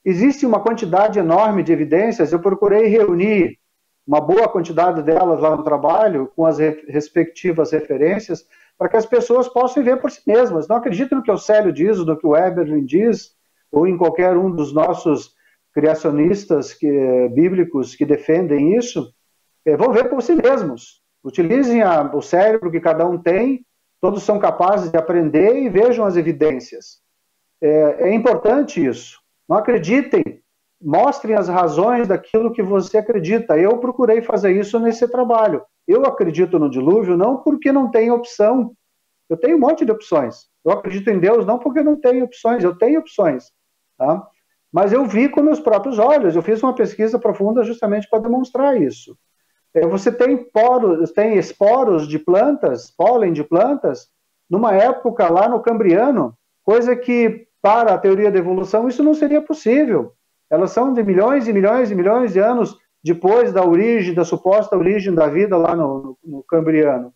existe uma quantidade enorme de evidências, eu procurei reunir uma boa quantidade delas lá no trabalho, com as respectivas referências, para que as pessoas possam ver por si mesmas. Não acreditem no que o Célio diz, no que o Eberlin diz, ou em qualquer um dos nossos criacionistas bíblicos que defendem isso, vão ver por si mesmos. Utilizem o cérebro que cada um tem, todos são capazes de aprender e vejam as evidências. É importante isso. Não acreditem, mostrem as razões daquilo que você acredita. Eu procurei fazer isso nesse trabalho. Eu acredito no dilúvio não porque não tenho opção. Eu tenho um monte de opções. Eu acredito em Deus não porque não tenho opções. Eu tenho opções. Tá? Mas eu vi com meus próprios olhos. Eu fiz uma pesquisa profunda justamente para demonstrar isso. Você tem esporos de plantas, pólen de plantas, numa época lá no Cambriano, coisa que, para a teoria da evolução, isso não seria possível. Elas são de milhões e milhões e milhões de anos depois da suposta origem da vida lá no Cambriano.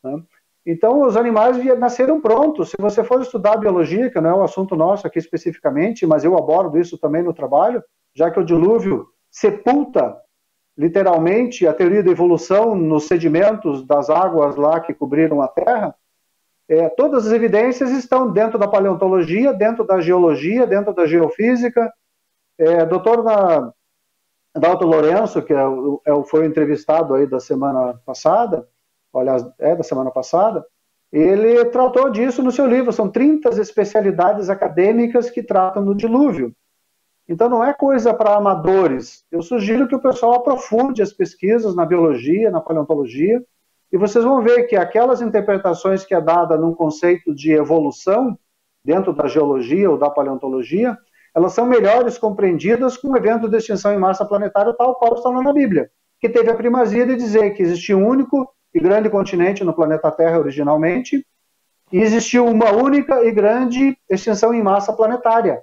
Né? Então, os animais nasceram prontos. Se você for estudar biologia, que não é o assunto nosso aqui especificamente, mas eu abordo isso também no trabalho, já que o dilúvio sepulta literalmente a teoria da evolução nos sedimentos das águas lá que cobriram a Terra, todas as evidências estão dentro da paleontologia, dentro da geologia, dentro da geofísica. Doutor Dalton Lourenço, que foi entrevistado aí da semana passada, ele tratou disso no seu livro. São 30 especialidades acadêmicas que tratam do dilúvio. Então não é coisa para amadores. Eu sugiro que o pessoal aprofunde as pesquisas na biologia, na paleontologia, e vocês vão ver que aquelas interpretações que é dada num conceito de evolução, dentro da geologia ou da paleontologia, elas são melhores compreendidas com o evento de extinção em massa planetária, tal qual está lá na Bíblia, que teve a primazia de dizer que existia um único e grande continente no planeta Terra originalmente, e existiu uma única e grande extinção em massa planetária.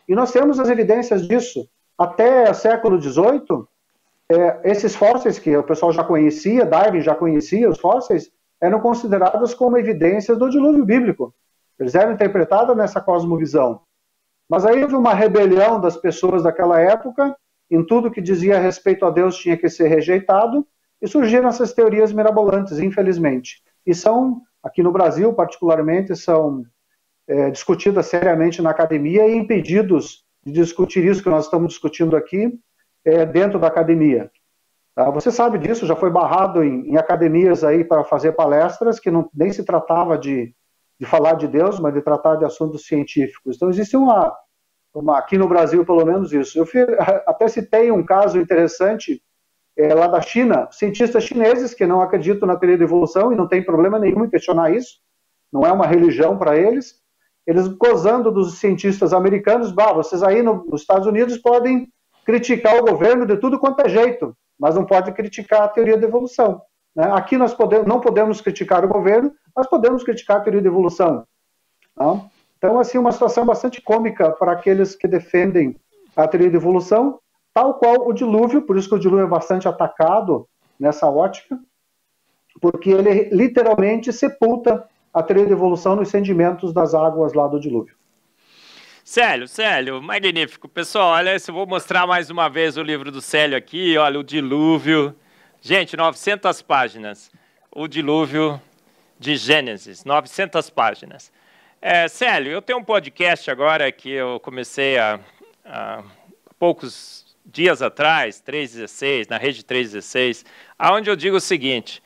E nós temos as evidências disso. Até o século XVIII, esses fósseis que o pessoal já conhecia, Darwin já conhecia os fósseis, eram considerados como evidências do dilúvio bíblico. Eles eram interpretados nessa cosmovisão. Mas aí houve uma rebelião das pessoas daquela época, em tudo que dizia a respeito a Deus tinha que ser rejeitado, e surgiram essas teorias mirabolantes, infelizmente. E são, aqui no Brasil particularmente, são discutidas seriamente na academia e impedidos de discutir isso que nós estamos discutindo aqui dentro da academia. Tá? Você sabe disso, já foi barrado em academias aí para fazer palestras que nem se tratava de falar de Deus, mas de tratar de assuntos científicos. Então existe aqui no Brasil pelo menos isso. Eu até citei um caso interessante lá da China, cientistas chineses que não acreditam na teoria da evolução e não tem problema nenhum em questionar isso, não é uma religião para eles, gozando dos cientistas americanos, vocês aí nos Estados Unidos podem criticar o governo de tudo quanto é jeito, mas não pode criticar a teoria da evolução. Né? Aqui nós não podemos criticar o governo, mas podemos criticar a teoria da evolução. Tá? Então, assim, uma situação bastante cômica para aqueles que defendem a teoria da evolução, tal qual o dilúvio, por isso que o dilúvio é bastante atacado nessa ótica, porque ele literalmente sepulta a teoria da evolução nos sedimentos das águas lá do dilúvio. Célio, magnífico. Pessoal, olha, eu vou mostrar mais uma vez o livro do Célio aqui, olha, o dilúvio. Gente, 900 páginas. O dilúvio de Gênesis, 900 páginas. Célio, eu tenho um podcast agora que eu comecei há poucos dias atrás, 316, na rede 316, onde eu digo o seguinte,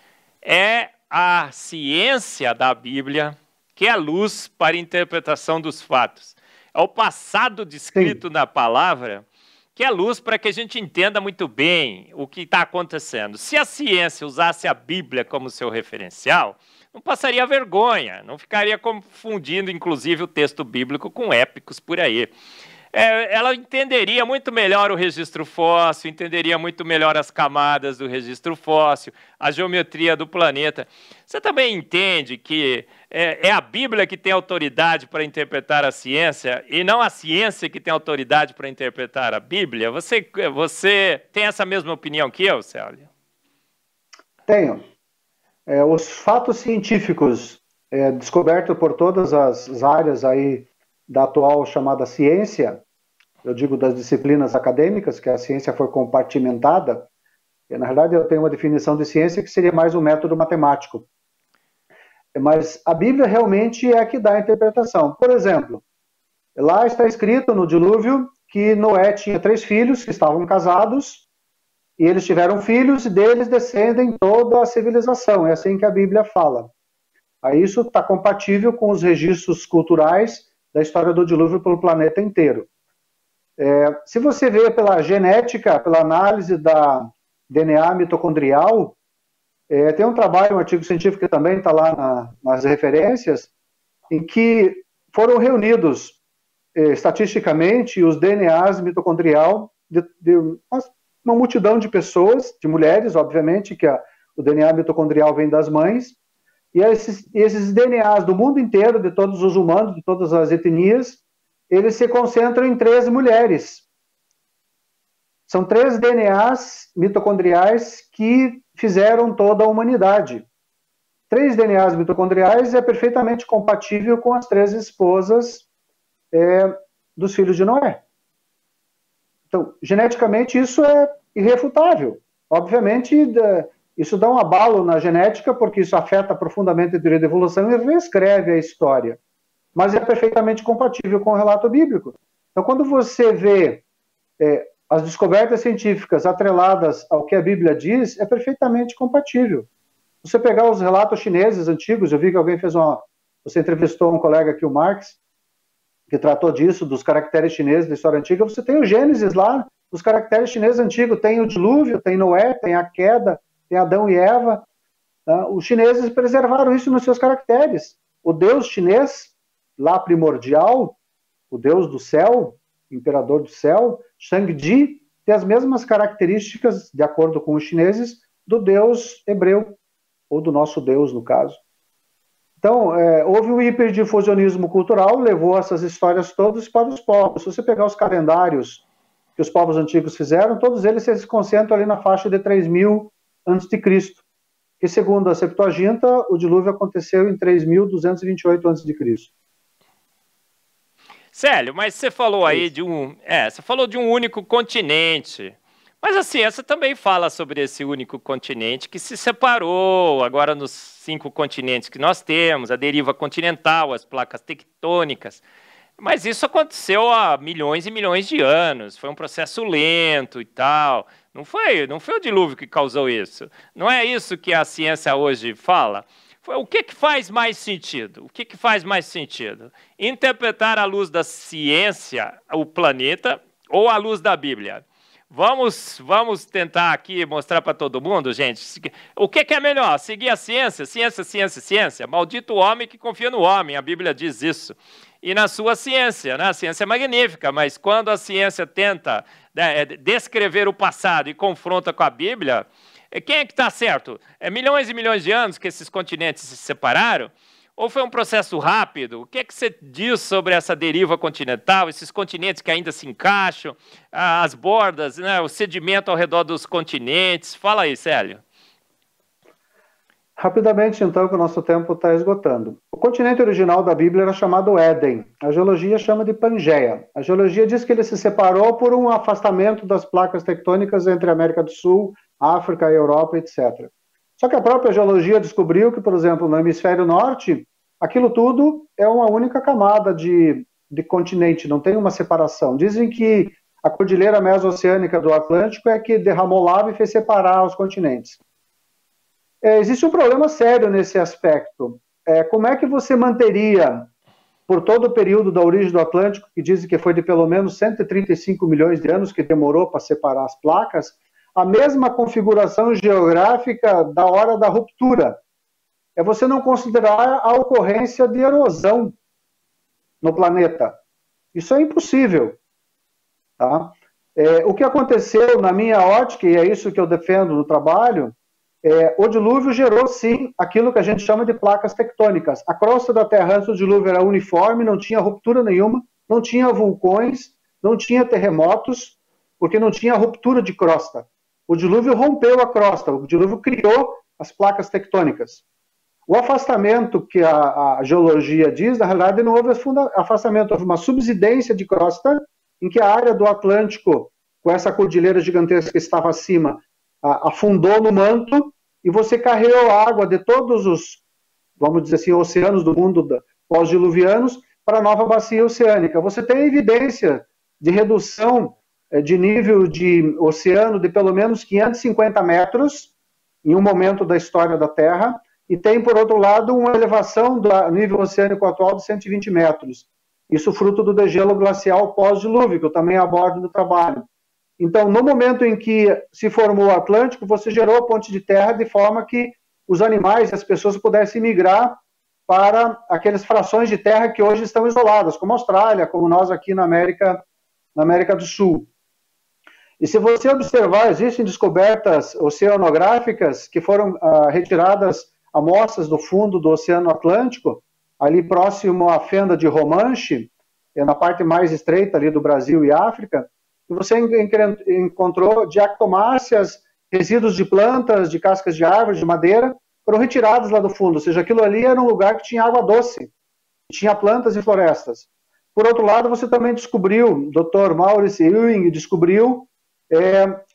a ciência da Bíblia que é a luz para a interpretação dos fatos. É o passado descrito na palavra que é luz para que a gente entenda muito bem o que está acontecendo. Se a ciência usasse a Bíblia como seu referencial, não passaria vergonha, não ficaria confundindo, inclusive, o texto bíblico com épicos por aí. Ela entenderia muito melhor o registro fóssil, entenderia muito melhor as camadas do registro fóssil, a geometria do planeta. Você também entende que é a Bíblia que tem autoridade para interpretar a ciência e não a ciência que tem autoridade para interpretar a Bíblia? Você tem essa mesma opinião que eu, Célio? Tenho. Os fatos científicos descobertos por todas as áreas aí da atual chamada ciência, eu digo das disciplinas acadêmicas, que a ciência foi compartimentada, e, na verdade eu tenho uma definição de ciência que seria mais um método matemático. Mas a Bíblia realmente é a que dá a interpretação. Por exemplo, lá está escrito no dilúvio que Noé tinha 3 filhos que estavam casados, e eles tiveram filhos e deles descendem toda a civilização, é assim que a Bíblia fala. Aí isso está compatível com os registros culturais da história do dilúvio pelo planeta inteiro. Se você vê pela genética, pela análise da DNA mitocondrial, tem um trabalho, um artigo científico que também está lá nas referências, em que foram reunidos estatisticamente os DNAs mitocondrial de uma multidão de pessoas, de mulheres, obviamente, que o DNA mitocondrial vem das mães, e esses DNAs do mundo inteiro, de todos os humanos, de todas as etnias, eles se concentram em 3 mulheres. São 3 DNAs mitocondriais que fizeram toda a humanidade. 3 DNAs mitocondriais é perfeitamente compatível com as 3 esposas dos filhos de Noé. Então, geneticamente, isso é irrefutável. Obviamente, isso dá um abalo na genética, porque isso afeta profundamente a teoria da evolução e reescreve a história. Mas é perfeitamente compatível com o relato bíblico. Então, quando você vê as descobertas científicas atreladas ao que a Bíblia diz, é perfeitamente compatível. Se você pegar os relatos chineses antigos, eu vi que alguém você entrevistou um colega aqui, o Marx, que tratou disso, dos caracteres chineses da história antiga. Você tem o Gênesis lá, os caracteres chineses antigos, tem o dilúvio, tem Noé, tem a queda, tem Adão e Eva. Os chineses preservaram isso nos seus caracteres. O Deus chinês, lá primordial, o Deus do céu, imperador do céu, Shangdi, tem as mesmas características, de acordo com os chineses, do Deus hebreu, ou do nosso Deus, no caso. Então, houve um hiperdifusionismo cultural, levou essas histórias todas para os povos. Se você pegar os calendários que os povos antigos fizeram, todos eles se concentram ali na faixa de 3000 a.C., que segundo a Septuaginta, o dilúvio aconteceu em 3228 a.C. Célio, mas você falou aí você falou de um único continente. Mas a ciência também fala sobre esse único continente que se separou agora nos 5 continentes que nós temos, a deriva continental, as placas tectônicas. Mas isso aconteceu há milhões e milhões de anos, foi um processo lento e tal. Não foi o dilúvio que causou isso. Não é isso que a ciência hoje fala. O que faz mais sentido? O que faz mais sentido? Interpretar à luz da ciência o planeta ou à luz da Bíblia? Vamos tentar aqui mostrar para todo mundo, gente, o que é melhor, seguir a ciência? Ciência, ciência, ciência. Maldito o homem que confia no homem, a Bíblia diz isso. E na sua ciência, né? A ciência é magnífica, mas quando a ciência tenta descrever o passado e confronta com a Bíblia, quem é que está certo? Milhões e milhões de anos que esses continentes se separaram? Ou foi um processo rápido? O que é que você diz sobre essa deriva continental, esses continentes que ainda se encaixam, as bordas, né, o sedimento ao redor dos continentes? Fala aí, Célio. Rapidamente, então, que o nosso tempo está esgotando. O continente original da Bíblia era chamado Éden. A geologia chama de Pangeia. A geologia diz que ele se separou por um afastamento das placas tectônicas entre a América do Sul, África, Europa, etc. Só que a própria geologia descobriu que, por exemplo, no hemisfério norte, aquilo tudo é uma única camada de continente, não tem uma separação. Dizem que a cordilheira meso-oceânica do Atlântico é que derramou lava e fez separar os continentes. Existe um problema sério nesse aspecto. Como é que você manteria, por todo o período da origem do Atlântico, que dizem que foi de pelo menos 135 milhões de anos que demorou para separar as placas, a mesma configuração geográfica da hora da ruptura? é você não considerar a ocorrência de erosão no planeta. Isso é impossível. Tá? O que aconteceu na minha ótica, e é isso que eu defendo no trabalho, o dilúvio gerou, sim, aquilo que a gente chama de placas tectônicas. A crosta da Terra antes do dilúvio era uniforme, não tinha ruptura nenhuma, não tinha vulcões, não tinha terremotos, porque não tinha ruptura de crosta. O dilúvio rompeu a crosta, o dilúvio criou as placas tectônicas. O afastamento que a geologia diz, na realidade, não houve afastamento, houve uma subsidência de crosta, em que a área do Atlântico, com essa cordilheira gigantesca que estava acima, afundou no manto, e você carregou água de todos os, vamos dizer assim, oceanos do mundo pós-diluvianos para a nova bacia oceânica. Você tem evidência de redução de nível de oceano de pelo menos 550 metros em um momento da história da Terra, e tem, por outro lado, uma elevação do nível oceânico atual de 120 metros. Isso fruto do degelo glacial pós-dilúvio, que eu também abordo no trabalho. Então, no momento em que se formou o Atlântico, você gerou a ponte de terra de forma que os animais e as pessoas pudessem migrar para aquelas frações de terra que hoje estão isoladas, como a Austrália, como nós aqui na América do Sul. E se você observar, existem descobertas oceanográficas que foram retiradas amostras do fundo do Oceano Atlântico, ali próximo à fenda de Romanche, na parte mais estreita ali do Brasil e África, e você encontrou diatomáceas, resíduos de plantas, de cascas de árvores, de madeira, foram retirados lá do fundo, ou seja, aquilo ali era um lugar que tinha água doce, tinha plantas e florestas. Por outro lado, você também descobriu, Dr. Maurice Ewing descobriu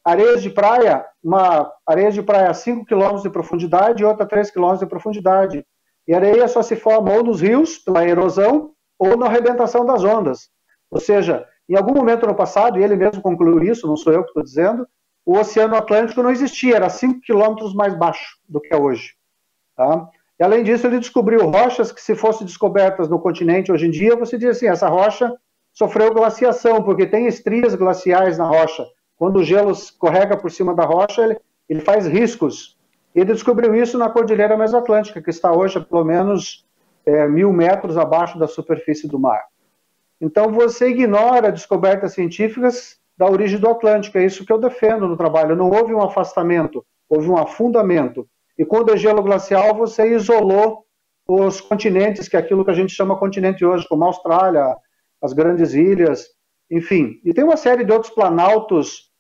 areias de praia, uma areia de praia a 5 km de profundidade e outra a 3 km de profundidade. E a areia só se forma ou nos rios, pela erosão, ou na arrebentação das ondas. Ou seja, em algum momento no passado, e ele mesmo concluiu isso, não sou eu que estou dizendo, o Oceano Atlântico não existia, era 5 km mais baixo do que é hoje. Tá? E além disso, ele descobriu rochas que, se fossem descobertas no continente hoje em dia, você diz assim, essa rocha sofreu glaciação, porque tem estrias glaciais na rocha. Quando o gelo escorrega por cima da rocha, ele faz riscos. Ele descobriu isso na Cordilheira Mesoatlântica, que está hoje a pelo menos 1.000 metros abaixo da superfície do mar. Então, você ignora descobertas científicas da origem do Atlântico. É isso que eu defendo no trabalho. Não houve um afastamento, houve um afundamento. E com o degelo glacial, você isolou os continentes, que é aquilo que a gente chama continente hoje, como a Austrália, as grandes ilhas, enfim. E tem uma série de outros planaltos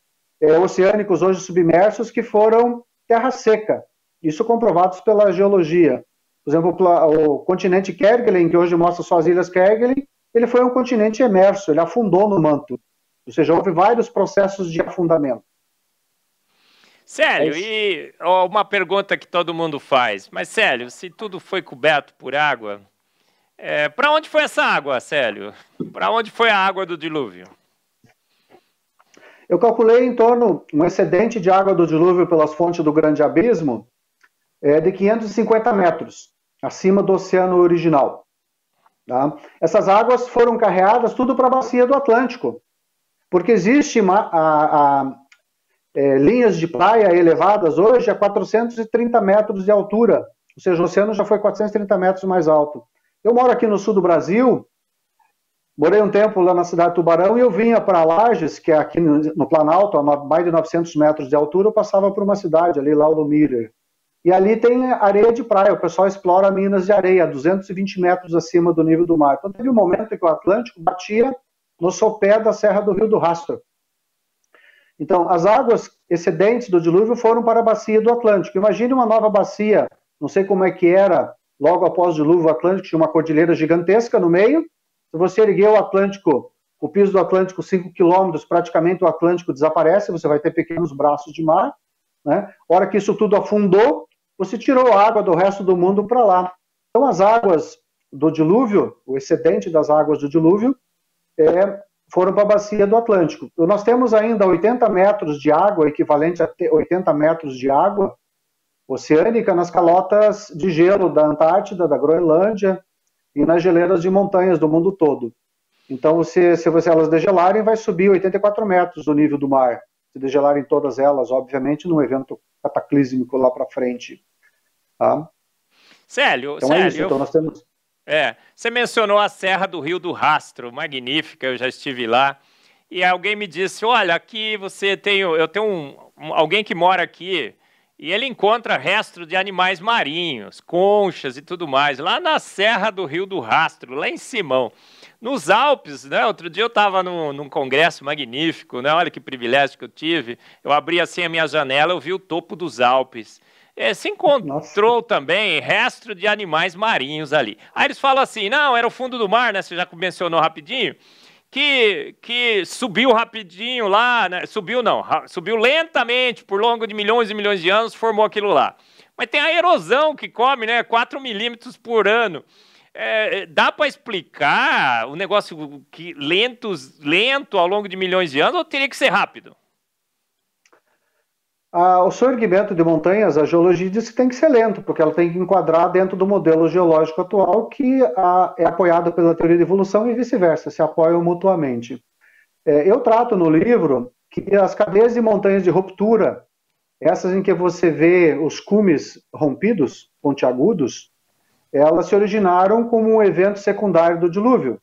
oceânicos hoje submersos que foram terra seca. Isso comprovados pela geologia. Por exemplo, o continente Kerguelen, que hoje mostra só as ilhas Kerguelen, ele foi um continente emerso, ele afundou no manto. Ou seja, houve vários processos de afundamento. Célio, e uma pergunta que todo mundo faz. Mas, Célio, se tudo foi coberto por água, para onde foi essa água, Célio? Para onde foi a água do dilúvio? Eu calculei em torno um excedente de água do dilúvio pelas fontes do Grande Abismo de 550 metros, acima do oceano original. Tá? Essas águas foram carreadas tudo para a bacia do Atlântico, porque existe linhas de praia elevadas hoje a 430 metros de altura, ou seja, o oceano já foi 430 metros mais alto. Eu moro aqui no sul do Brasil, morei um tempo lá na cidade de Tubarão e eu vinha para Lages, que é aqui no Planalto, a mais de 900 metros de altura, eu passava por uma cidade ali, Lauro Miller. E ali tem areia de praia, o pessoal explora minas de areia, 220 metros acima do nível do mar. Então teve um momento em que o Atlântico batia no sopé da Serra do Rio do Rastro. Então, as águas excedentes do dilúvio foram para a bacia do Atlântico. Imagine uma nova bacia, não sei como é que era, logo após o dilúvio Atlântico, tinha uma cordilheira gigantesca no meio. Se você erguer o Atlântico, o piso do Atlântico 5 quilômetros, praticamente o Atlântico desaparece, você vai ter pequenos braços de mar. Né? A hora que isso tudo afundou, você tirou a água do resto do mundo para lá. Então, as águas do dilúvio, o excedente das águas do dilúvio, foram para a bacia do Atlântico. Nós temos ainda 80 metros de água, equivalente a 80 metros de água oceânica nas calotas de gelo da Antártida, da Groenlândia e nas geleiras de montanhas do mundo todo. Então, se elas degelarem, vai subir 84 metros do nível do mar. Se degelarem todas elas, obviamente, num evento cataclísmico lá para frente. Tá? Célio, Então é isso, então nós temos... você mencionou a Serra do Rio do Rastro, magnífica, eu já estive lá, e alguém me disse, olha, aqui eu tenho alguém que mora aqui, e ele encontra restos de animais marinhos, conchas e tudo mais, lá na Serra do Rio do Rastro, lá em Simão. Nos Alpes, né? Outro dia eu estava num congresso magnífico, né? Olha que privilégio que eu tive. Eu abri assim a minha janela, eu vi o topo dos Alpes. Se encontrou também resto de animais marinhos ali. Aí eles falam assim, não, era o fundo do mar, né? Você já mencionou rapidinho. Que subiu rapidinho lá, né? Subiu lentamente por longo de milhões e milhões de anos, formou aquilo lá. Mas tem a erosão que come, né? 4 milímetros por ano. Dá para explicar o negócio lento ao longo de milhões de anos ou teria que ser rápido? O seu erguimento de montanhas, a geologia diz que tem que ser lento, porque ela tem que enquadrar dentro do modelo geológico atual que é apoiado pela teoria de evolução e vice-versa, se apoiam mutuamente. Eu trato no livro que as cadeias de montanhas de ruptura, essas em que você vê os cumes rompidos, pontiagudos, elas se originaram como um evento secundário do dilúvio,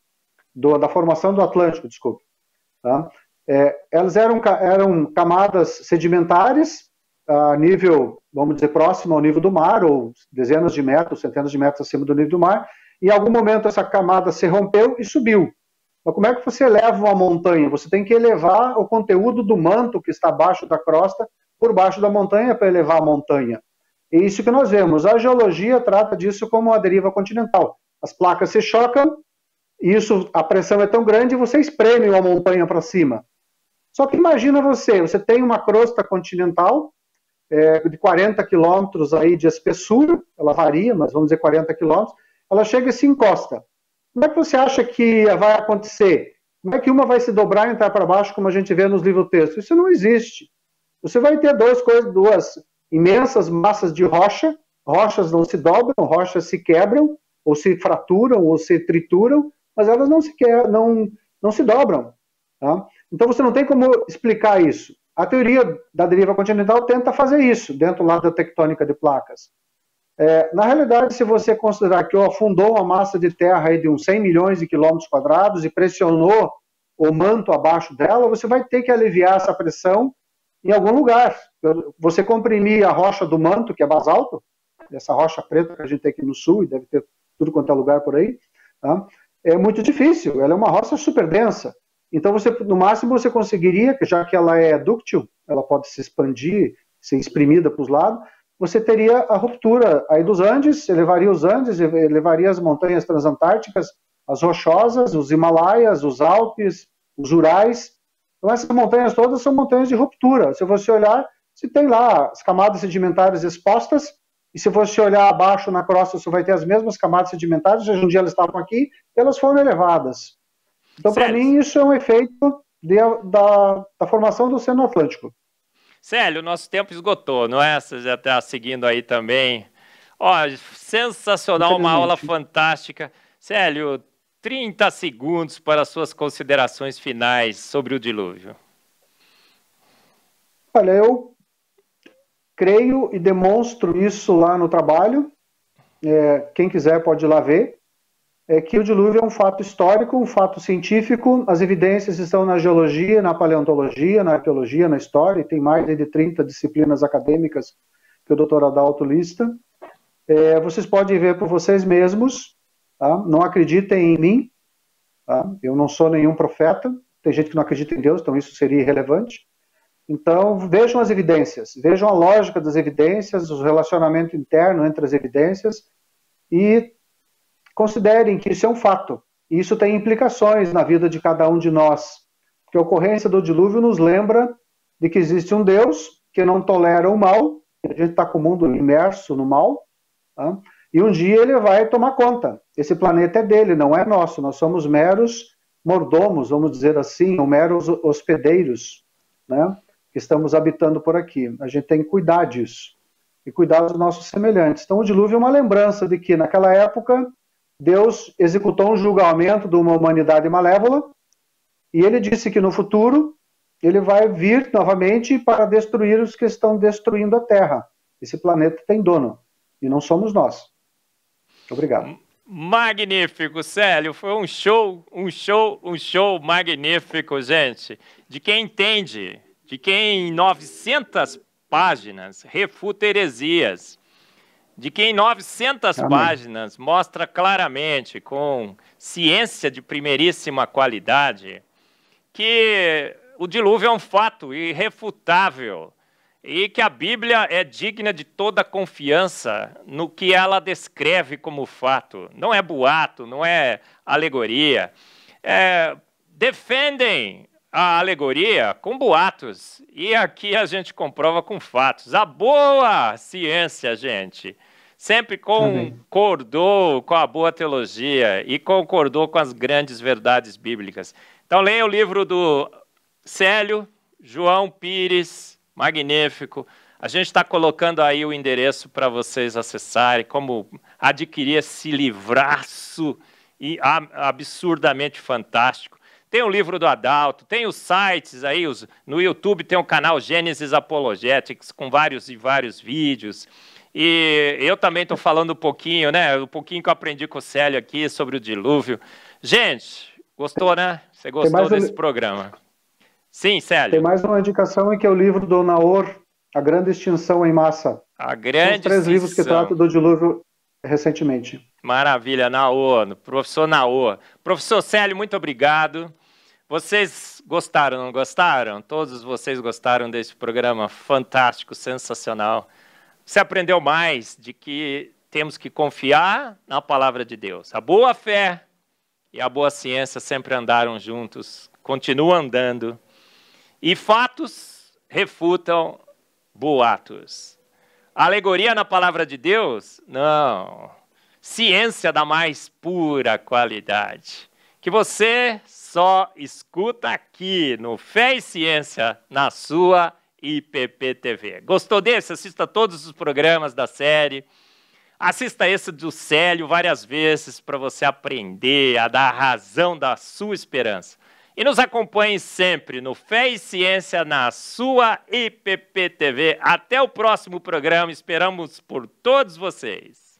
da formação do Atlântico, desculpe. Tá? Elas eram camadas sedimentares a nível, vamos dizer, próximo ao nível do mar, ou dezenas de metros, centenas de metros acima do nível do mar, e em algum momento essa camada se rompeu e subiu. Mas como é que você eleva uma montanha? Você tem que elevar o conteúdo do manto que está abaixo da crosta, por baixo da montanha, para elevar a montanha. É isso que nós vemos. A geologia trata disso como a deriva continental. As placas se chocam, e a pressão é tão grande, você espreme uma montanha para cima. Só que imagina você tem uma crosta continental de 40 quilômetros aí de espessura, ela varia, mas vamos dizer 40 quilômetros, ela chega e se encosta. Como é que você acha que vai acontecer? Como é que uma vai se dobrar e entrar para baixo, como a gente vê nos livros-textos? Isso não existe. Você vai ter duas imensas massas de rocha, rochas não se dobram, rochas se quebram, ou se fraturam, ou se trituram, mas elas não se dobram. Tá? Então você não tem como explicar isso. A teoria da deriva continental tenta fazer isso, dentro lá da tectônica de placas. Na realidade, se você considerar que afundou uma massa de terra aí de uns 100 milhões de quilômetros quadrados e pressionou o manto abaixo dela, você vai ter que aliviar essa pressão em algum lugar. Você comprimir a rocha do manto, que é basalto, essa rocha preta que a gente tem aqui no sul, e deve ter tudo quanto é lugar por aí, tá? É muito difícil, ela é uma rocha super densa. Então, no máximo, você conseguiria, já que ela é dúctil, ela pode se expandir, ser exprimida para os lados, você teria a ruptura aí dos Andes, elevaria os Andes, elevaria as montanhas transantárticas, as rochosas, os Himalaias, os Alpes, os Urais. Então, essas montanhas todas são montanhas de ruptura. Se você olhar, você tem lá as camadas sedimentares expostas, e se você olhar abaixo na crosta, você vai ter as mesmas camadas sedimentares, um dia elas estavam aqui, e elas foram elevadas. Então, para mim, isso é um efeito da formação do Oceano Atlântico. Célio, nosso tempo esgotou, não é? Você já está seguindo aí também. Sensacional, uma aula fantástica. Célio, 30 segundos para as suas considerações finais sobre o dilúvio. Olha, eu creio e demonstro isso lá no trabalho. Quem quiser pode ir lá ver. Que o dilúvio é um fato histórico, um fato científico. As evidências estão na geologia, na paleontologia, na arqueologia, na história, e tem mais de 30 disciplinas acadêmicas que o Dr. Adalto lista. Vocês podem ver por vocês mesmos, tá? Não acreditem em mim, tá? Eu não sou nenhum profeta, tem gente que não acredita em Deus, então isso seria irrelevante. Então, vejam as evidências, vejam a lógica das evidências, o relacionamento interno entre as evidências, e considerem que isso é um fato. E isso tem implicações na vida de cada um de nós. Porque a ocorrência do dilúvio nos lembra de que existe um Deus que não tolera o mal, a gente está com o mundo imerso no mal, tá? E um dia ele vai tomar conta. Esse planeta é dele, não é nosso. Nós somos meros mordomos, vamos dizer assim, ou meros hospedeiros, né, que estamos habitando por aqui. A gente tem que cuidar disso. E cuidar dos nossos semelhantes. Então o dilúvio é uma lembrança de que naquela época Deus executou um julgamento de uma humanidade malévola, e ele disse que no futuro ele vai vir novamente para destruir os que estão destruindo a Terra. Esse planeta tem dono, e não somos nós. Obrigado. Magnífico, Célio. Foi um show magnífico, gente. De quem entende, de quem em 900 páginas refuta heresias, de quem em 900 Amém. páginas mostra claramente, com ciência de primeiríssima qualidade, que o dilúvio é um fato irrefutável e que a Bíblia é digna de toda confiança no que ela descreve como fato. Não é boato, não é alegoria. Defendem a alegoria com boatos, e aqui a gente comprova com fatos. A boa ciência, gente, sempre concordou com a boa teologia e concordou com as grandes verdades bíblicas. Então leia o livro do Célio João Pires, magnífico. A gente está colocando aí o endereço para vocês acessarem, como adquirir esse livraço absurdamente fantástico. Tem o livro do Adalto, tem os sites aí, no YouTube tem o canal Gênesis Apologetics, com vários vídeos. E eu também estou falando um pouquinho, né? Um pouquinho que eu aprendi com o Célio aqui sobre o dilúvio. Gente, gostou, né? Você gostou desse programa? Sim, Célio. Tem mais uma indicação, que é o livro do Naor, A Grande Extinção em Massa. A Grande Extinção. São 3 livros que tratam do dilúvio recentemente. Maravilha, Naor, professor Naor. Professor Célio, muito obrigado. Vocês gostaram, não gostaram? Todos vocês gostaram desse programa fantástico, sensacional. Você aprendeu mais de que temos que confiar na palavra de Deus. A boa fé e a boa ciência sempre andaram juntos, continuam andando. E fatos refutam boatos. Alegoria na palavra de Deus? Não. Ciência da mais pura qualidade. Que você só escuta aqui no Fé e Ciência, na sua IPP-TV. Gostou desse? Assista todos os programas da série. Assista esse do Célio várias vezes para você aprender a dar a razão da sua esperança. E nos acompanhe sempre no Fé e Ciência, na sua IPP-TV. Até o próximo programa. Esperamos por todos vocês.